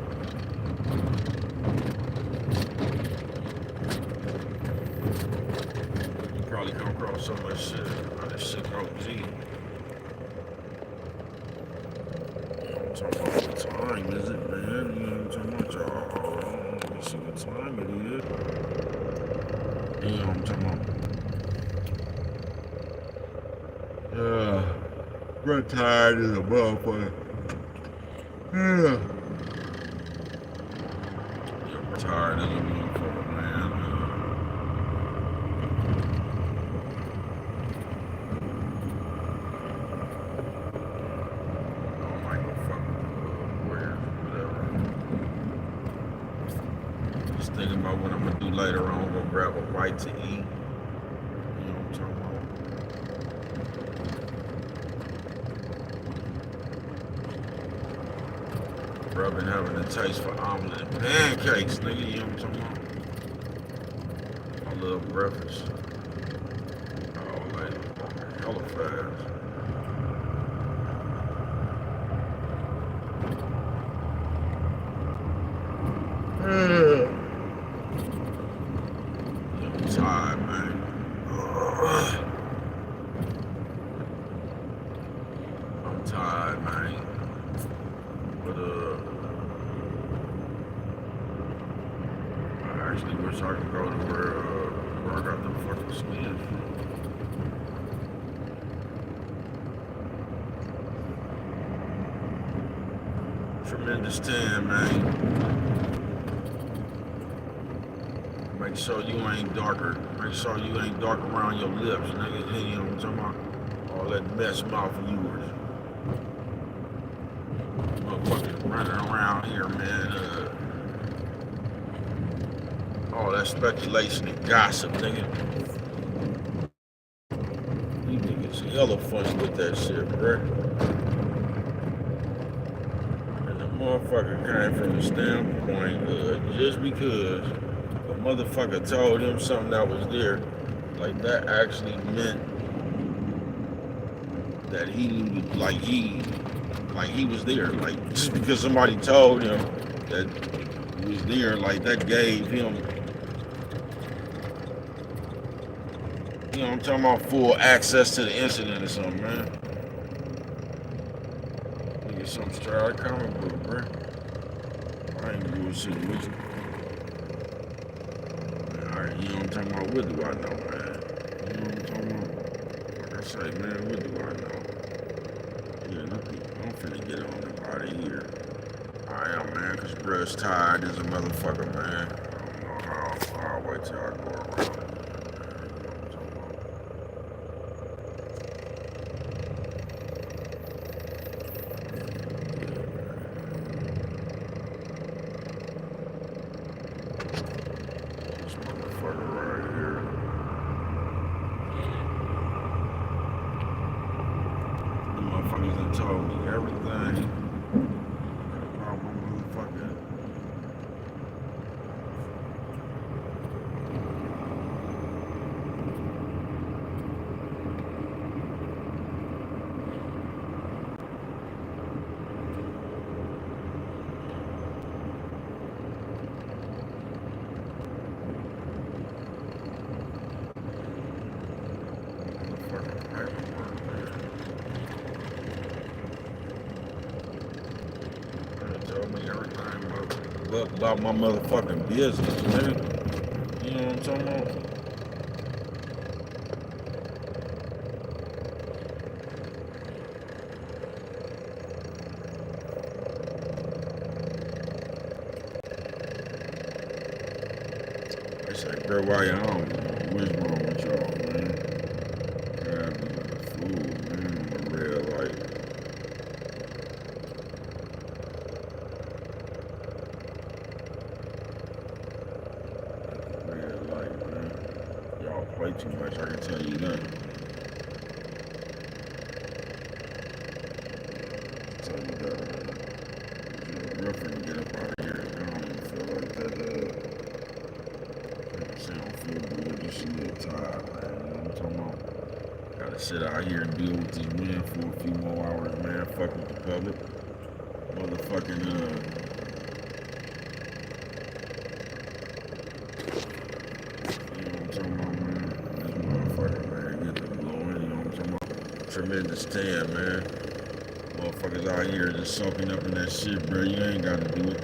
A: You probably come across so much shit. I just shit OG. I'm talking about what time is it, man? You know what I'm talking about, y'all? Let me see what time it is. You know what I'm talking about? We're tired as a motherfucker. Yeah. We're tired as a motherfucker, man. I don't like no fucking weird, whatever. Just thinking about what I'm gonna do later on. Go grab a bite to eat. You know what I'm talking about? Bro, I've been having a taste for omelet and pancakes, nigga. You know what I'm talking about? I love breakfast. Oh, like, hella fast. I'm tired, man. I'm tired, man. But, I actually wish I could go to where I got the fucking skin from. Tremendous 10, man. Make sure you ain't darker. Make sure you ain't dark around your lips, nigga. You know what I'm talking about? All that mess mouth of yours. Motherfuckers running around here, man. All that speculation and gossip, nigga. You niggas hella funny with that shit, bruh. And the motherfucker came from the standpoint just because a motherfucker told him something that was there, like that actually meant that he knew, like he was there. Like just because somebody told him that he was there, like that gave him, you know what I'm talking about, full access to the incident or something, man. Nigga, something straight out of comic book, bro. I ain't bullshitting with you. Alright, you know what I'm talking about? What do I know, man? You know what I'm talking about? Like I say, man, what do I know? Yeah, nothing. I'm finna get on up out of here. I am, man, because bruh's tired as a motherfucker, man. I don't know how far away till I go around. Told me everything about my motherfucker. About my motherfucking business, nigga. You know what I'm talking about? They say, bro, why you on? What's wrong with y'all, man? God, be like a fool, man. I'm a red light. Play too much, I can tell you that. Shit don't feel good. Just a little tired, man. You know what I'm talking about? Gotta sit out here and deal with these men for a few more hours, man. Fuck with the public. Motherfucking, you know what I'm talking about, man? This motherfucker, man, get the blowing, you know what I'm talking about? Tremendous tan, man. Motherfuckers out here just soaking up in that shit, bro. You ain't gotta do it.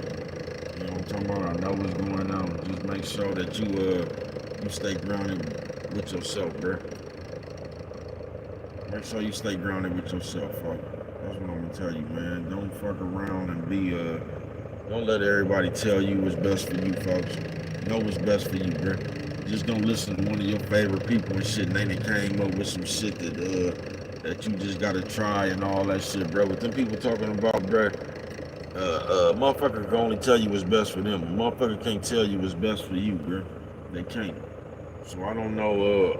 A: You know what I'm talking about? I know what's going on. Just make sure that you stay grounded with yourself, bro. Make sure you stay grounded with yourself, fuck. That's what I'm gonna tell you, man. Don't fuck around and don't let everybody tell you what's best for you, folks. Know what's best for you, bro. Just don't listen to one of your favorite people and shit, and they came up with some shit that you just gotta try and all that shit, bro. What them people talking about, bro, motherfucker can only tell you what's best for them. A motherfucker can't tell you what's best for you, bro. They can't. So I don't know,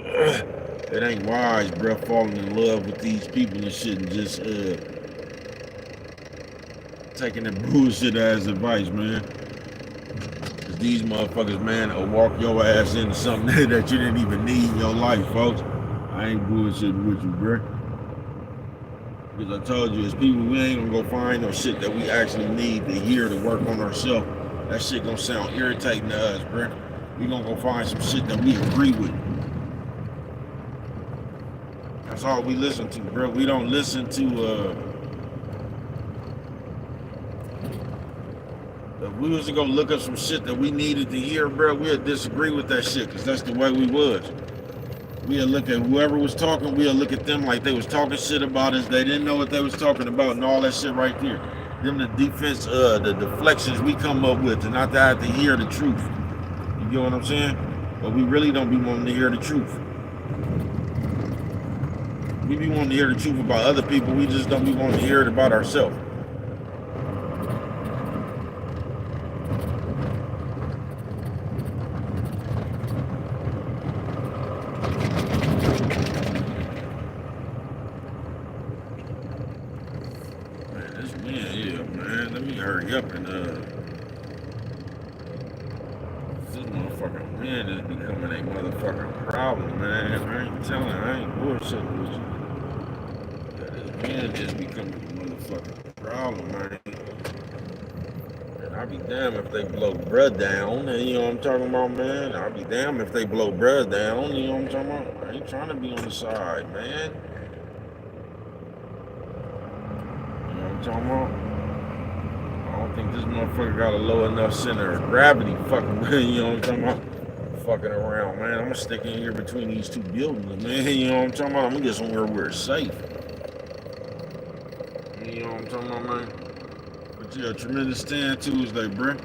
A: it ain't wise, bro, falling in love with these people and shit and just taking the bullshit as advice, man. Cause these motherfuckers, man, will walk your ass into something that you didn't even need in your life, folks. I ain't bullshitting with you, bro. Because I told you, as people, we ain't gonna go find no shit that we actually need to hear to work on ourselves. That shit gonna sound irritating to us, bro. We gonna go find some shit that we agree with. That's all we listen to, bro. We don't listen to, if we was to go look up some shit that we needed to hear, bro, we'd disagree with that shit, because that's the way we was. We'd look at whoever was talking, we'd look at them like they was talking shit about us, they didn't know what they was talking about, and all that shit right there. Them the defense, the deflections we come up with, to not to have to hear the truth. You get what I'm saying? But we really don't be wanting to hear the truth. We be wanting to hear the truth about other people, we just don't be wanting to hear it about ourselves. Hurry up and this motherfucking wind is becoming a motherfucking problem, man. I ain't bullshitting with you. Yeah, this wind is becoming a motherfucking problem, man. And I'll be damned if they blow bruh down, and you know what I'm talking about, man. I'll be damned if they blow bruh down, you know what I'm talking about. I ain't trying to be on the side, man. You know what I'm talking about? I don't think this motherfucker got a low enough center of gravity fucking, you know what I'm talking about? Fucking around, man. I'm gonna stick in here between these two buildings, man. You know what I'm talking about? I'm gonna get somewhere where it's safe. You know what I'm talking about, man? But yeah, tremendous stand Tuesday, bruh.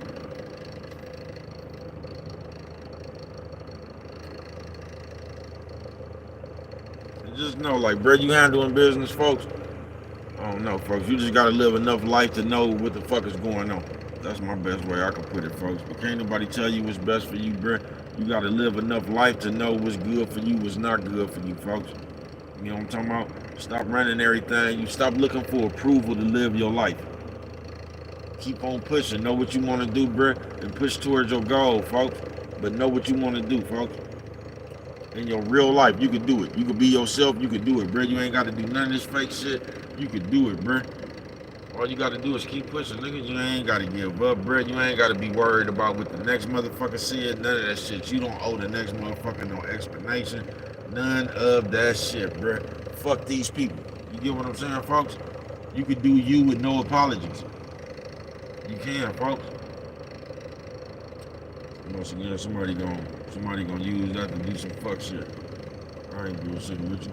A: And just know, like, bruh, you handling business, folks. I don't know, folks. You just gotta live enough life to know what the fuck is going on. That's my best way I can put it, folks. But can't nobody tell you what's best for you, bruh. You gotta live enough life to know what's good for you, what's not good for you, folks. You know what I'm talking about? Stop running everything. You stop looking for approval to live your life. Keep on pushing. Know what you want to do, bruh, and push towards your goal, folks. But know what you want to do, folks. In your real life, you can do it. You can be yourself. You can do it, bruh. You ain't got to do none of this fake shit. You can do it, bruh. All you got to do is keep pushing, nigga. You ain't got to give up, bruh. You ain't got to be worried about what the next motherfucker said. None of that shit. You don't owe the next motherfucker no explanation. None of that shit, bruh. Fuck these people. You get what I'm saying, folks? You can do you with no apologies. You can, folks. Once again, somebody gonna use that to do some fuck shit. I ain't bullshitting with you.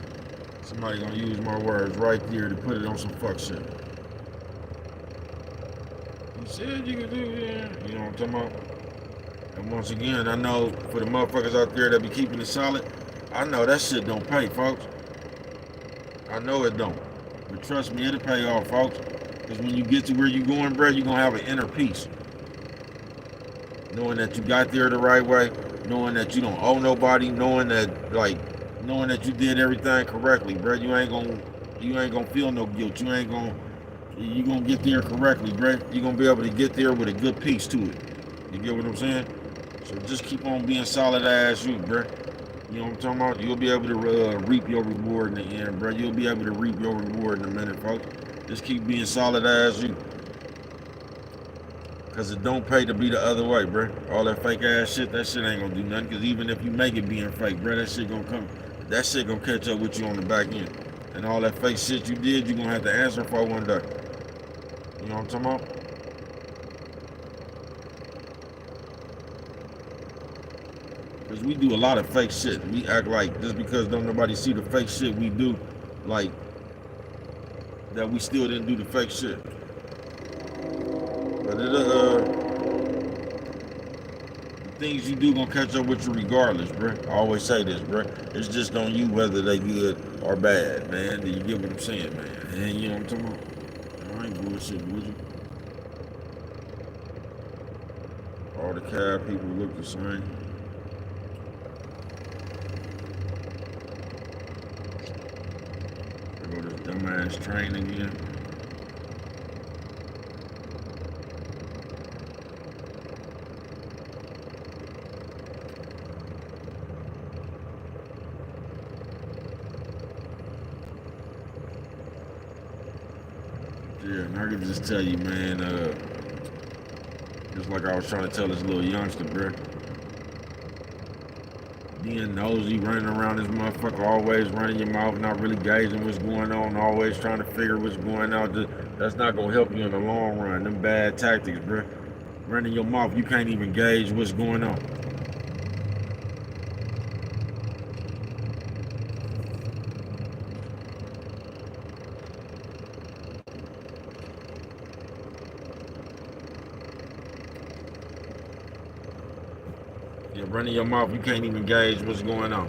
A: Somebody gonna use my words right there to put it on some fuck shit. You said you could do that. You know what I'm talking about? And once again, I know for the motherfuckers out there that be keeping it solid, I know that shit don't pay, folks. I know it don't. But trust me, it'll pay off, folks. Because when you get to where you're going, bro, you're gonna have an inner peace. Knowing that you got there the right way, knowing that you don't owe nobody, knowing that you did everything correctly, bro. You ain't gonna feel no guilt. You gonna get there correctly, bro. You're gonna be able to get there with a good peace to it. You get what I'm saying? So just keep on being solid ass you, bro. You know what I'm talking about? You'll be able to reap your reward in the end, bro. You'll be able to reap your reward in a minute, folks. Just keep being solid ass you. Because it don't pay to be the other way, bro. All that fake ass shit, that shit ain't gonna do nothing. Because even if you make it being fake, bro, that shit gonna come. That shit gonna catch up with you on the back end. And all that fake shit you did, you're gonna have to answer for one day. You know what I'm talking about? Because we do a lot of fake shit. We act like just because don't nobody see the fake shit we do, like that we still didn't do the fake shit. But the things you do gonna catch up with you regardless, bro. I always say this, bro. It's just on you whether they good or bad, man. Do you get what I'm saying, man? And you know what I'm talking about? I ain't bullshitting with you. All the cab people look the same. There go this dumbass train again. Yeah, and I can just tell you, man, just like I was trying to tell this little youngster, bro. Being nosy, running around this motherfucker, always running your mouth, not really gauging what's going on, always trying to figure what's going on. That's not gonna help you in the long run. Them bad tactics, bro. Running your mouth, you can't even gauge what's going on. You're running your mouth, you can't even gauge what's going on.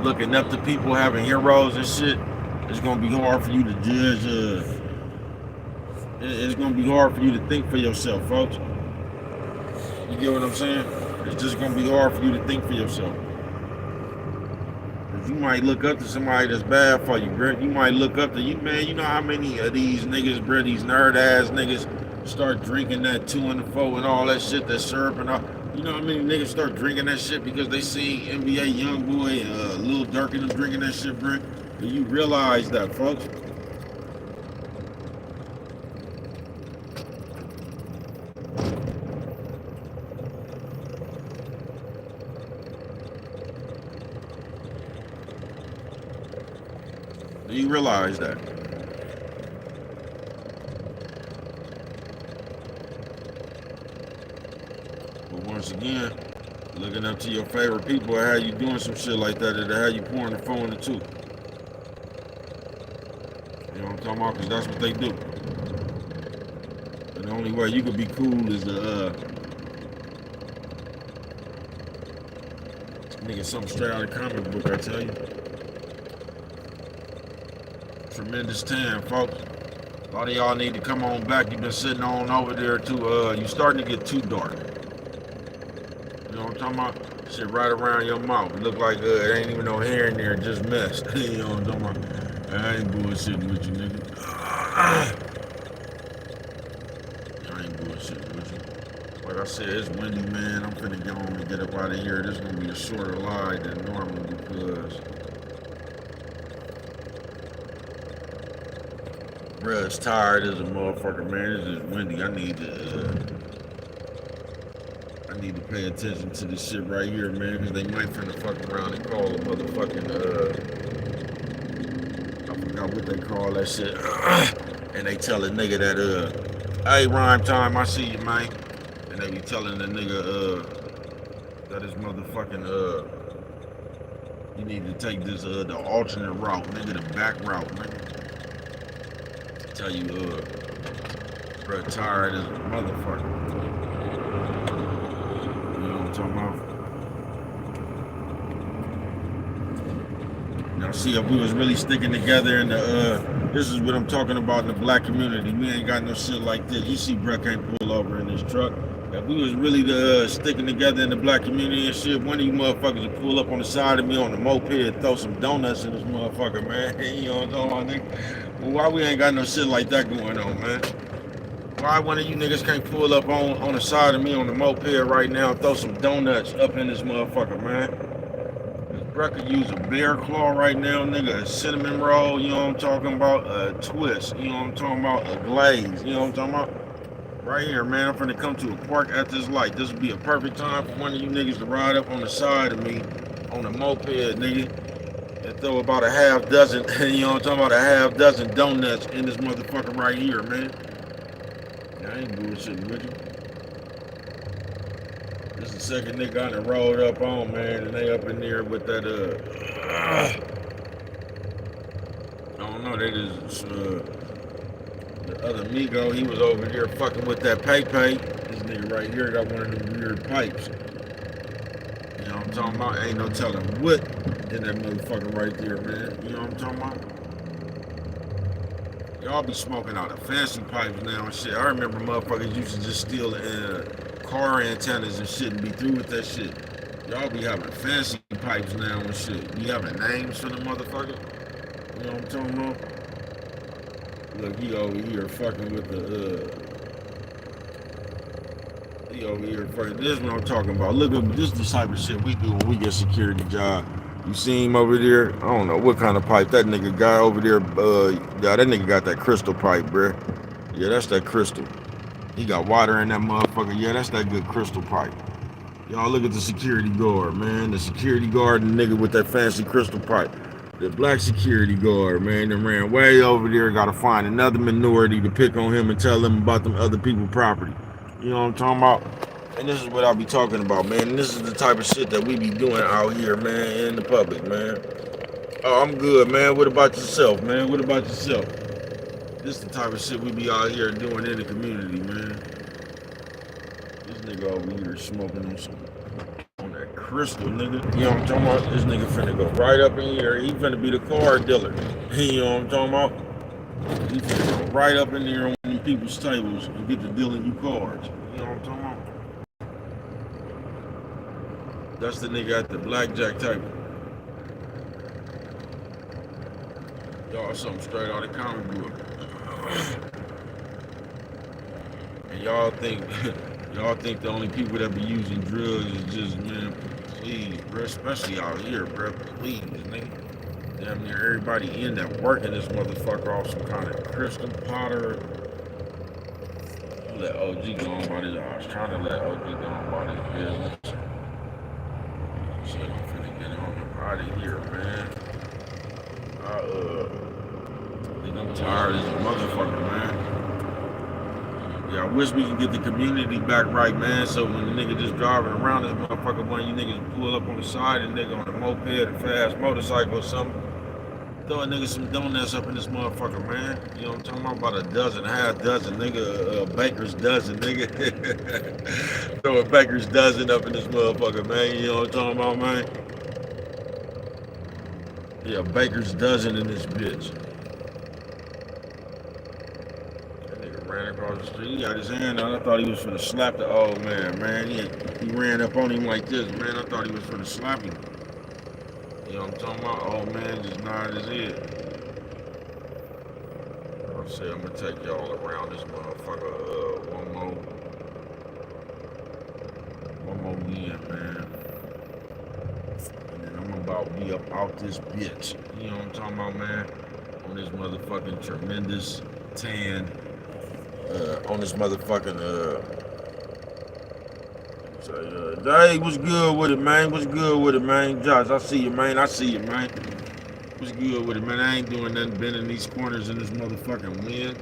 A: Looking up to people, having heroes and shit, it's gonna be hard for you to judge. It's gonna be hard for you to think for yourself, folks. You get what I'm saying? It's just gonna be hard for you to think for yourself. You might look up to somebody that's bad for you, bro. You might look up to you, man. You know how many of these niggas, bro, these nerd ass niggas start drinking that 2 and the 4 and all that shit, that syrup and all. You know how many niggas start drinking that shit because they see NBA YoungBoy, Lil Durk and them drinking that shit, bro? Do you realize that, folks? Do you realize that? But once again, looking up to your favorite people and how you doing some shit like that, and how you pouring the phone too. You know what I'm talking about? Because that's what they do. And the only way you could be cool is to, nigga, something straight out of the comic book, I tell you. Tremendous time, folks. A lot of y'all need to come on back. You've been sitting on over there too. You starting to get too dark. You know what I'm talking about? Shit right around your mouth. It look like it ain't even no hair in there, just mess. You know what I'm talking about? I ain't bullshitting with you, nigga. I ain't bullshitting with you. Like I said, it's windy, man. I'm finna get on and get up out of here. This is gonna be a shorter ride than normal because bruh, it's tired as a motherfucker, man. It's just windy. I need to pay attention to this shit right here, man, because they might finna fuck around and call a motherfucking, I forgot what they call that shit. And they tell a nigga that, hey, Rhyme Time, I see you, man. And they be telling the nigga, that is motherfucking, you need to take this, the alternate route, nigga, the back route, nigga. Tell you, bro, tired as a motherfucker. You know what I'm talking about? Now, see, if we was really sticking together in the, this is what I'm talking about in the black community. We ain't got no shit like this. You see, bro can't pull over in this truck. If we was really sticking together in the black community and shit, one of you motherfuckers would pull up on the side of me on the moped and throw some donuts in this motherfucker, man. You know what I'm talking about, nigga? Well, why we ain't got no shit like that going on, man? Why one of you niggas can't pull up on the side of me on the moped right now and throw some donuts up in this motherfucker, man? Bruh could use a bear claw right now, nigga, a cinnamon roll, you know what I'm talking about? A twist, you know what I'm talking about? A glaze, you know what I'm talking about? Right here, man, I'm finna come to a park at this light. This would be a perfect time for one of you niggas to ride up on the side of me on a moped, nigga, and throw about a half dozen, you know what I'm talking about? A half dozen donuts in this motherfucker right here, man. I ain't bullshitting with you. This is the second nigga I done rolled up on, man, and they up in there with that, I don't know, they just, the other Migo, he was over there fucking with that pay. This nigga right here got one of them weird pipes. You know what I'm talking about? Ain't no telling what in that motherfucker right there, man. You know what I'm talking about? Y'all be smoking out of fancy pipes now and shit. I remember motherfuckers used to just steal car antennas and shit and be through with that shit. Y'all be having fancy pipes now and shit. Be having names for the motherfuckers. You know what I'm talking about? Look, he over here fucking with he over here fucking. This is what I'm talking about. Look at this is the type of shit we do when we get security job. You see him over there? I don't know what kind of pipe that nigga got over there. Yeah, that nigga got that crystal pipe, bruh. Yeah, that's that crystal. He got water in that motherfucker. Yeah, that's that good crystal pipe. Y'all look at the security guard, man. The security guard and the nigga with that fancy crystal pipe. The black security guard, man, that ran way over there. Got to find another minority to pick on him and tell them about them other people's property. You know what I'm talking about? And this is what I'll be talking about, man. And this is the type of shit that we be doing out here, man, in the public, man. Oh, I'm good, man. What about yourself, man? What about yourself? This is the type of shit we be out here doing in the community, man. This nigga over here smoking on that crystal, nigga. You know what I'm talking about? This nigga finna go right up in here. He finna be the car dealer. You know what I'm talking about? He finna go right up in there on them people's tables and get to dealing you cards. You know what I'm talking about? That's the nigga at the blackjack table. Y'all something straight out of comic book. And y'all think the only people that be using drugs is just, man, please, bro, especially out here, bro, please, nigga. Damn near everybody in that working this motherfucker off some kind of crystal powder. Let OG go on about his. I was trying to let OG go on about his business. Shit, I'm finna get on out of here, man. I think I'm tired as a motherfucker, man. Yeah, I wish we could get the community back right, man. So when the nigga just driving around this motherfucker, one of you niggas pull up on the side and nigga on a moped, a fast motorcycle or something, throw a nigga some donuts up in this motherfucker, man. You know what I'm talking about? About a dozen, half dozen, nigga, a baker's dozen, nigga. Throw a baker's dozen up in this motherfucker, man. You know what I'm talking about, man? Yeah, baker's dozen in this bitch. That nigga ran across the street. He got his hand out. I thought he was finna slap the old man. He ran up on him like this, man. I thought he was finna slap him. You know what I'm talking about? Old man just nodded his head. I'll say I'm gonna take y'all around this motherfucker one more weekend, man. And then I'm about to be up out this bitch. You know what I'm talking about, man? On this motherfucking tremendous tan. On this motherfucking Hey, what's good with it, man? What's good with it, man? Josh, I see you, man. What's good with it, man? I ain't doing nothing bending these corners in this motherfucking wind.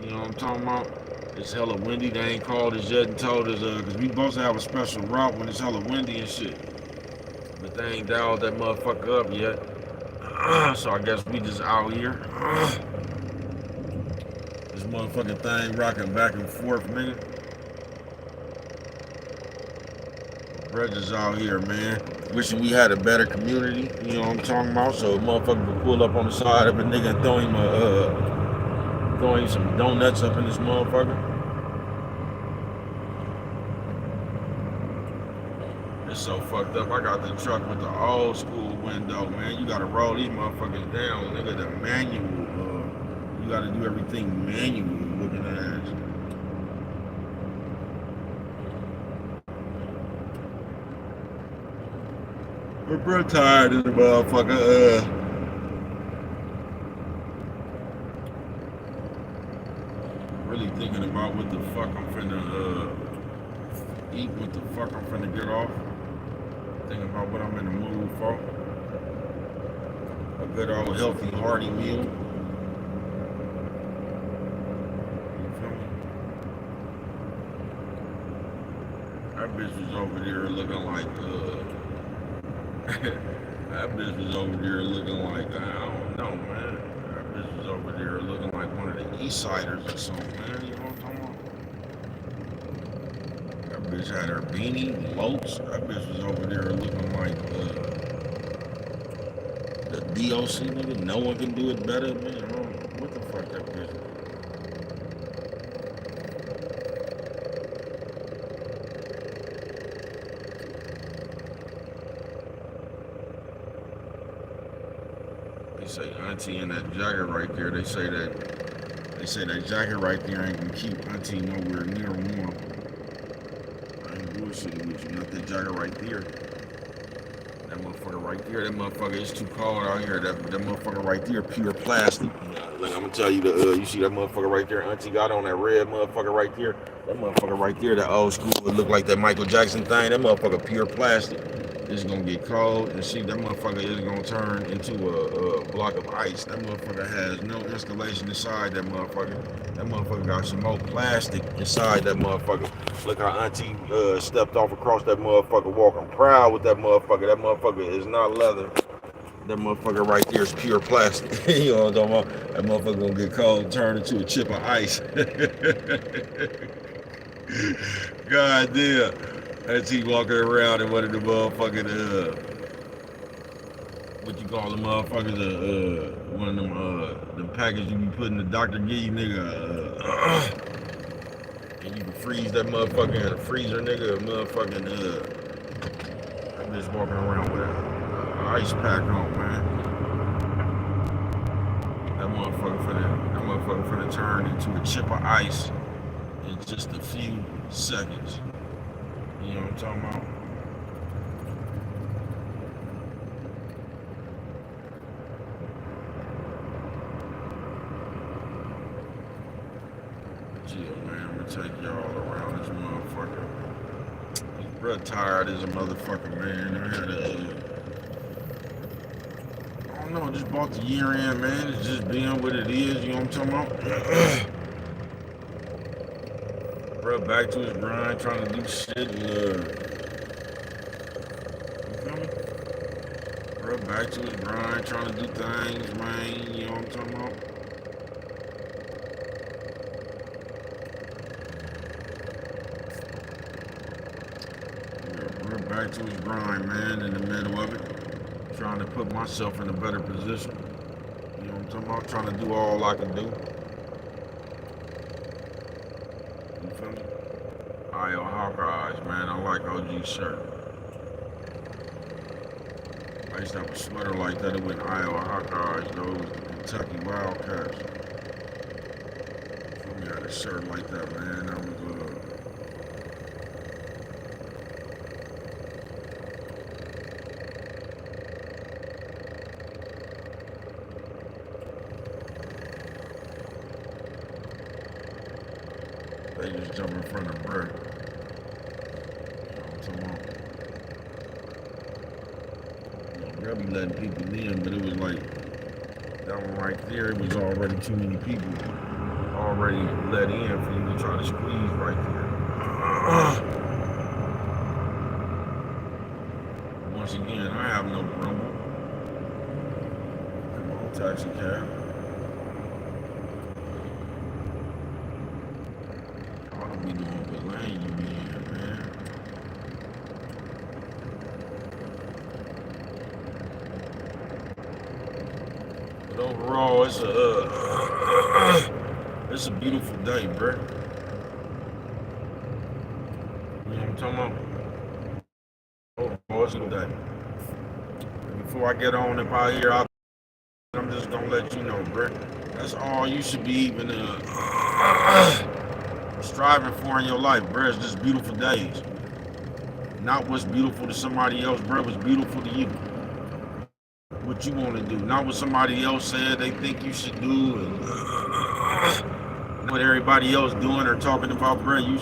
A: You know what I'm talking about? It's hella windy. They ain't called us yet and told us, because we supposed to have a special route when it's hella windy and shit. But they ain't dialed that motherfucker up yet. So I guess we just out here. This motherfucking thing rocking back and forth, nigga. Brothers out here, man. Wishing we had a better community. You know what I'm talking about? So a motherfucker could pull up on the side of a nigga and throw him some donuts up in this motherfucker. It's so fucked up. I got the truck with the old school window, man. You gotta roll these motherfuckers down, nigga. The manual. You gotta do everything manual looking ass. But bro tired of the motherfucker. Really thinking about what the fuck I'm finna eat, what the fuck I'm finna get off. Thinking about what I'm in the mood for. A good old healthy, hearty meal. You feel me? That bitch was over there looking like that bitch was over there looking like, I don't know, man. That bitch was over there looking like one of the East Siders or something, man. You know what I'm talking about? That bitch had her beanie, locs. That bitch was over there looking like the DOC nigga. No one can do it better, man. I don't know what the fuck that bitch is. They say auntie in that jacket right there. They say that jacket right there ain't gonna keep auntie nowhere near warm. I ain't bullshitting with you. Not that jacket right there. That motherfucker right there. That motherfucker is too cold out here. That motherfucker right there, pure plastic. Look, I'm gonna tell you you see that motherfucker right there. Auntie got on that red motherfucker right there. That motherfucker right there, that old school, it look like that Michael Jackson thing. That motherfucker pure plastic. It's gonna get cold, and see, that motherfucker is gonna turn into a block of ice. That motherfucker has no installation inside that motherfucker. That motherfucker got some more plastic inside that motherfucker. Look how auntie stepped off across that motherfucker, walking proud with that motherfucker. That motherfucker is not leather. That motherfucker right there is pure plastic. You know what I'm talking about? That motherfucker gonna get cold and turn into a chip of ice. God damn. Auntie walking around in one of the motherfucking, what you call the motherfuckers, one of them, the package you be putting the doctor give you, nigga, and you can freeze that motherfucker in a freezer, nigga, motherfucking, I'm just walking around with an ice pack on, man. That motherfucker finna turn into a chip of ice in just a few seconds. You know what I'm talking about? Yeah, man, I'm gonna take y'all around this motherfucker. This bro tired as a motherfucker, man. I had I don't know, just bought the year in, man. It's just being what it is, you know what I'm talking about? Bro, back to his grind, trying to do shit and, you feel me? Bro, back to his grind, trying to do things, man. You know what I'm talking about? Yeah, bro, back to his grind, man, in the middle of it. Trying to put myself in a better position. You know what I'm talking about? Trying to do all I can do. You feel me? I.O. Hawkeyes, man. I like OG's shirt. I used to have a sweater like that. It went Iowa Hawkeyes, though. It was the Kentucky Wildcats. You feel me? I had a shirt like that, man. That was, they just jump in front of Brett. You know what I'm talking about? You know, Brett be letting people in, but it was like, that one right there, it was already too many people already let in for you to try to squeeze right there. Once again, I have no grumble. Come on, taxi cab. I don't be knowing what lane you be in, man. But overall, it's a beautiful day, bro. You know what I'm talking about? Overall, it's a good day. Before I get on up out here, I'm just gonna let you know, bro. That's all you should be even striving for in your life, bro, is just beautiful days. Not what's beautiful to somebody else, bro, what's beautiful to you. What you want to do, not what somebody else said they think you should do, and what everybody else doing or talking about, bro. You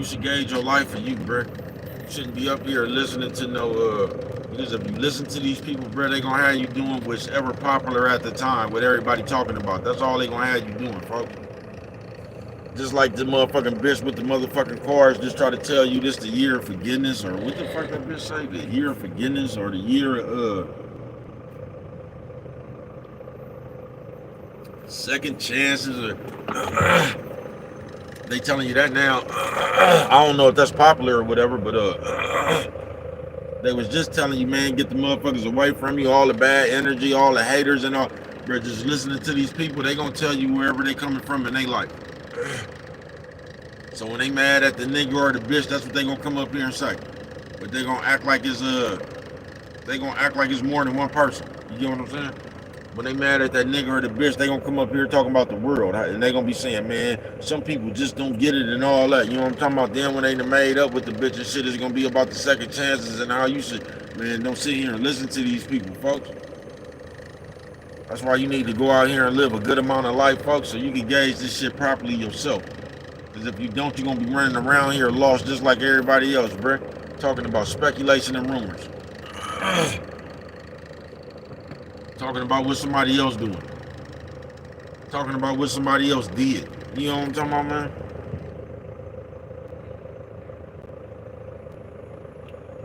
A: should gauge your life for you, bro. You shouldn't be up here listening to no because if you listen to these people, bro, they gonna have you doing what's ever popular at the time, what everybody talking about. That's all they gonna have you doing, folks. Just like the motherfucking bitch with the motherfucking cars just try to tell you this the year of forgiveness, or what the fuck that bitch say? The year of forgiveness, or the year of second chances, or they telling you that now. I don't know if that's popular or whatever, but they was just telling you, man, get the motherfuckers away from you, all the bad energy, all the haters and all. Bro, just listening to these people, they gonna tell you wherever they coming from in their life. So when they mad at the nigga or the bitch, that's what they gonna come up here and say. But they gonna act like it's more than one person. You get what I'm saying? When they mad at that nigga or the bitch, they gonna come up here talking about the world, and they gonna be saying, man, some people just don't get it and all that. You know what I'm talking about? Then when they done made up with the bitch and shit, it's gonna be about the second chances and how you should, man, don't sit here and listen to these people, folks. That's why you need to go out here and live a good amount of life, folks, so you can gauge this shit properly yourself. Because if you don't, you're gonna be running around here lost just like everybody else, bruh. Talking about speculation and rumors. Talking about what somebody else doing. Talking about what somebody else did. You know what I'm talking about, man?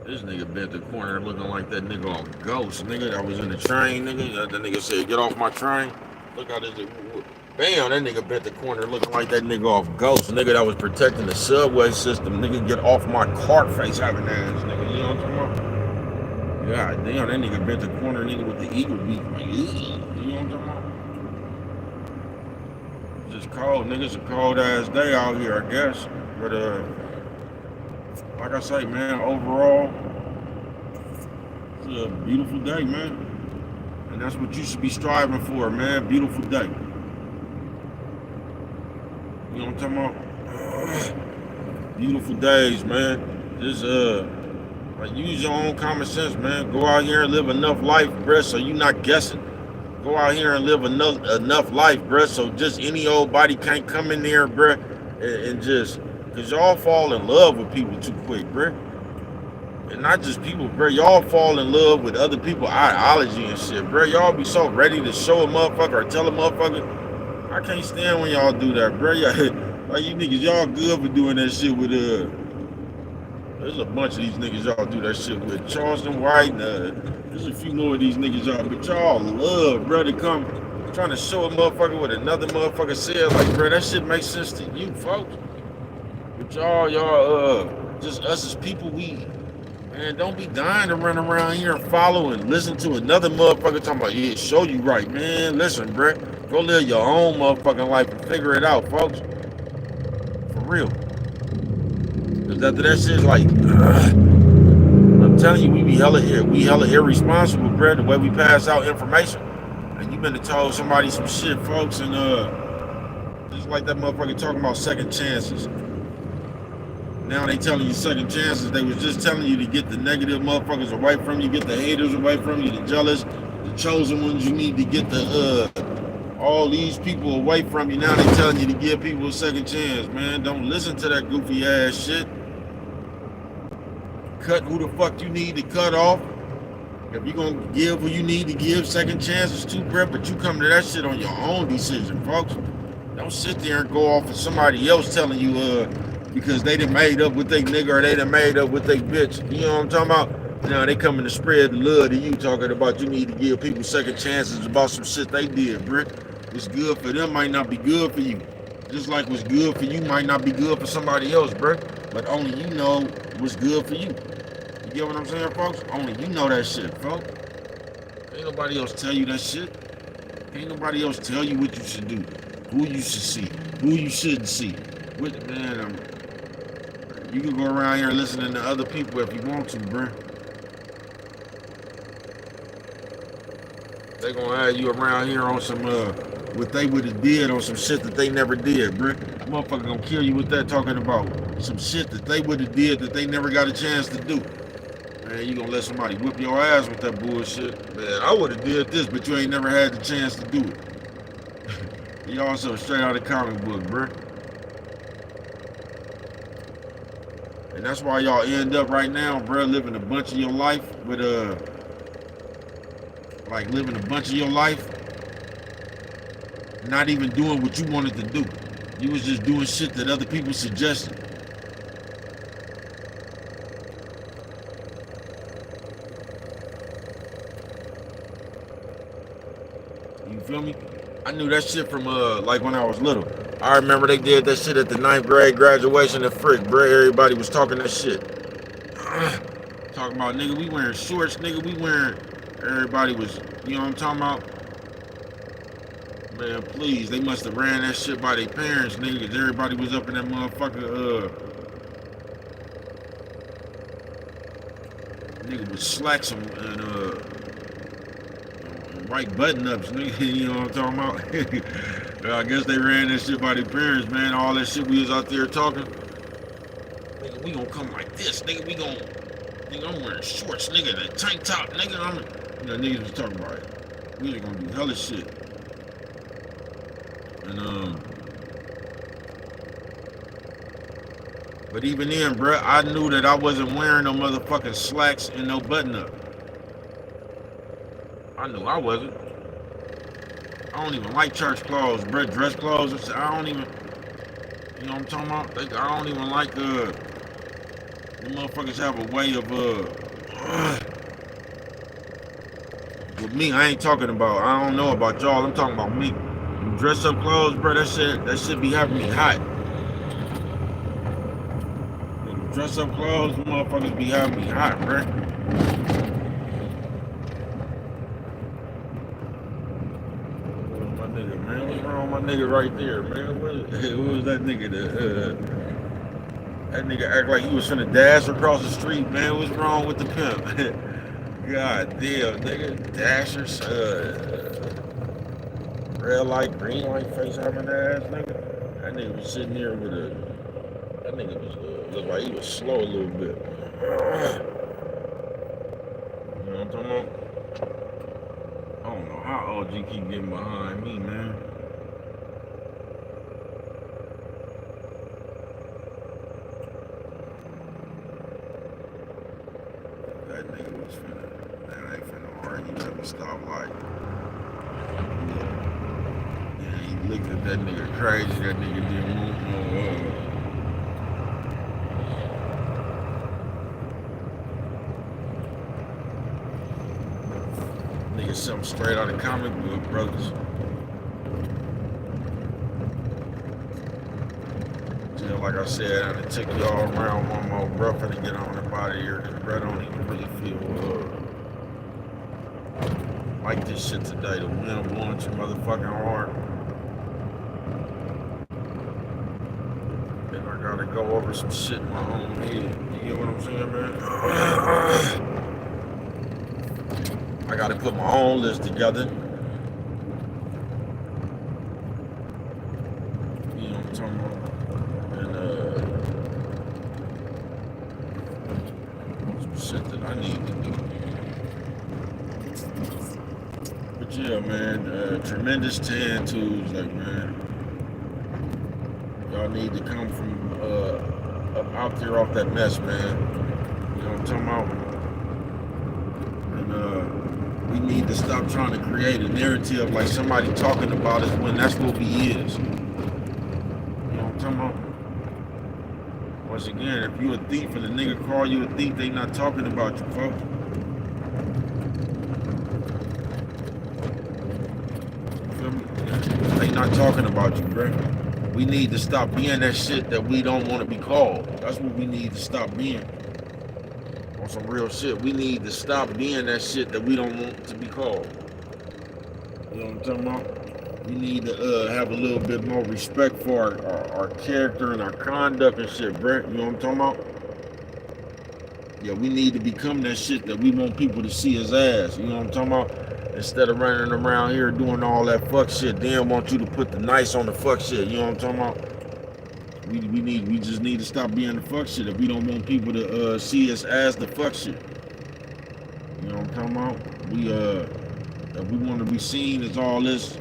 A: This nigga bent the corner looking like that nigga off Ghost. Nigga that was in the train, nigga. That nigga said, get off my train. Look how this bam, that nigga bent the corner looking like that nigga off Ghost. Nigga that was protecting the subway system. Nigga, get off my cart face having ass, nigga. You know what I'm talking about? God damn, that nigga bent the corner, nigga, with the eagle beak. You know what I'm talking about? It's just cold, nigga. It's a cold ass day out here, I guess. But like I say, man, overall, it's a beautiful day, man. And that's what you should be striving for, man. Beautiful day. You know what I'm talking about? Beautiful days, man. Just use your own common sense, man. Go out here and live enough life, bruh, so you not guessing. Go out here and live enough life, bruh, so just any old body can't come in there, bruh, and just, because y'all fall in love with people too quick, bruh. And not just people, bruh. Y'all fall in love with other people's ideology and shit, bruh. Y'all be so ready to show a motherfucker or tell a motherfucker. I can't stand when y'all do that, bruh. Like you niggas, y'all good for doing that shit with there's a bunch of these niggas y'all do that shit with. Charleston White, there's a few more of these niggas y'all, but y'all love, bro, to come trying to show a motherfucker what another motherfucker said. Like, bro, that shit makes sense to you, folks. But y'all, just us as people, man, don't be dying to run around here and follow and listen to another motherfucker talking about, yeah, show you right, man. Listen, bro, go live your own motherfucking life and figure it out, folks. For real. Cause after that shit's like, I'm telling you, we hella irresponsible, bro, the way we pass out information. And you been to told somebody some shit, folks, and just like that motherfucker talking about second chances. Now they telling you second chances. They was just telling you to get the negative motherfuckers away from you, get the haters away from you, the jealous, the chosen ones. You need to get the all these people away from you. Now they telling you to give people a second chance, man. Don't listen to that goofy ass shit. Cut who the fuck you need to cut off. If you gonna give who you need to give second chances to, bro, but you come to that shit on your own decision, folks. Don't sit there and go off of somebody else telling you because they done made up with they nigga or they done made up with they bitch. You know what I'm talking about? Now they coming to spread the love to you, talking about you need to give people second chances about some shit they did, bro. What's good for them might not be good for you. Just like what's good for you might not be good for somebody else, bro. But only you know what's good for you. You get what I'm saying, folks? Only you know that shit, folks. Ain't nobody else tell you that shit. Ain't nobody else tell you what you should do, who you should see, who you shouldn't see. Man, you can go around here listening to other people if you want to, bro. They gonna have you around here on some what they would have did on some shit that they never did, bro. Motherfucker gonna kill you with that, talking about some shit that they would have did that they never got a chance to do. Man, you gonna let somebody whip your ass with that bullshit? Man, I would have did this, but you ain't never had the chance to do it. You also straight out of comic book, bro. And that's why y'all end up right now, bro, living a bunch of your life with like living a bunch of your life, not even doing what you wanted to do. You was just doing shit that other people suggested. You feel me? I knew that shit from like when I was little. I remember they did that shit at the 9th grade graduation at Frick, bro. Everybody was talking that shit. Talking about, nigga, we wearing shorts, nigga, we wearing, everybody was, you know what I'm talking about? Man, please, they must have ran that shit by their parents, nigga, because everybody was up in that motherfucker, nigga with slacks and white button-ups, nigga, you know what I'm talking about? I guess they ran that shit by their parents, man, all that shit we was out there talking. Nigga, we gonna come like this, nigga, we gonna, nigga, I'm wearing shorts, nigga, the tank top, nigga, you know, niggas was talking about it. We was gonna do hella shit. And, but even then, bruh, I knew that I wasn't wearing no motherfucking slacks and no button-up. I knew I wasn't. I don't even like church clothes, bruh, dress clothes. I don't even, you know what I'm talking about? I don't even like, the motherfuckers have a way of, with me, I ain't talking about, I don't know about y'all, I'm talking about me. Dress up clothes, bro, that shit be having me hot. Dress up clothes, motherfuckers be having me hot, bro. Where's my nigga, man? What's wrong with my nigga right there, man? Who was that nigga that nigga act like he was finna dash across the street, man? What's wrong with the pimp? God damn, nigga. Dashers, red light, green light, face having ass, nigga. That nigga was sitting there with that nigga was, looked like he was slow a little bit. You know what I'm talking about? I don't know how OG keep getting behind me, man. That nigga was finna, man, I ain't finna argue at the stoplight. Yeah, he looked at that nigga crazy. That nigga didn't move no nigga, something straight out of comic book, brothers. Just like I said, I done took y'all around one more, bro, to get on up out of here, because bro don't even really feel like this shit today. The wind blowing too motherfucking hard. Then I gotta go over some shit in my own head. You get what I'm saying, man? I gotta put my own list together. You know what I'm talking about? And some shit that I need to do. But yeah, man, tremendous 10 twos, like, man. Y'all need to come from up out there off that mess, man. You know what I'm talking about? And we need to stop trying to create a narrative like somebody talking about us when that's what we is. You know what I'm talking about? Once again, if you a thief and a nigga call you a thief, they not talking about you, folks. You feel me? They not talking about you, bro. We need to stop being that shit that we don't want to be called. That's what we need to stop being. On some real shit. We need to stop being that shit that we don't want to be called. You know what I'm talking about? We need to have a little bit more respect for our character and our conduct and shit, bro. You know what I'm talking about? Yeah, we need to become that shit that we want people to see us as. You know what I'm talking about? Instead of running around here doing all that fuck shit, then want you to put the nice on the fuck shit. You know what I'm talking about? We just need to stop being the fuck shit if we don't want people to see us as the fuck shit. You know what I'm talking about? If we want to be seen as all this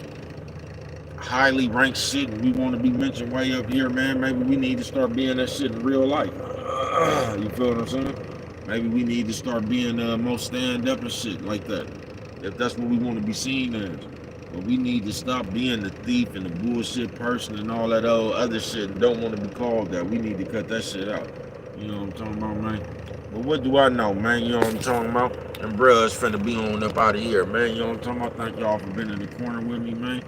A: highly ranked shit and we want to be mentioned way up here, man, maybe we need to start being that shit in real life. You feel what I'm saying? Maybe we need to start being more stand up and shit like that. If that's what we want to be seen as. But we need to stop being the thief and the bullshit person and all that old other shit and don't want to be called that. We need to cut that shit out. You know what I'm talking about, man? But what do I know, man? You know what I'm talking about? And bruh, it's finna be on up out of here, man. You know what I'm talking about? Thank y'all for being in the corner with me, man.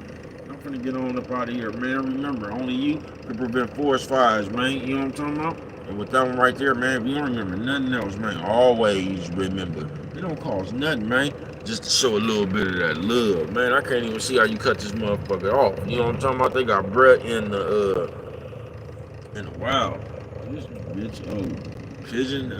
A: I'm finna get on up out of here, man. Remember, only you can prevent forest fires, man. You know what I'm talking about? And with that one right there, man, if you don't remember nothing else, man, always remember. It don't cost nothing, man. Just to show a little bit of that love, man. I can't even see how you cut this motherfucker off. You know what I'm talking about? They got bruh in the wild. This bitch, pigeon.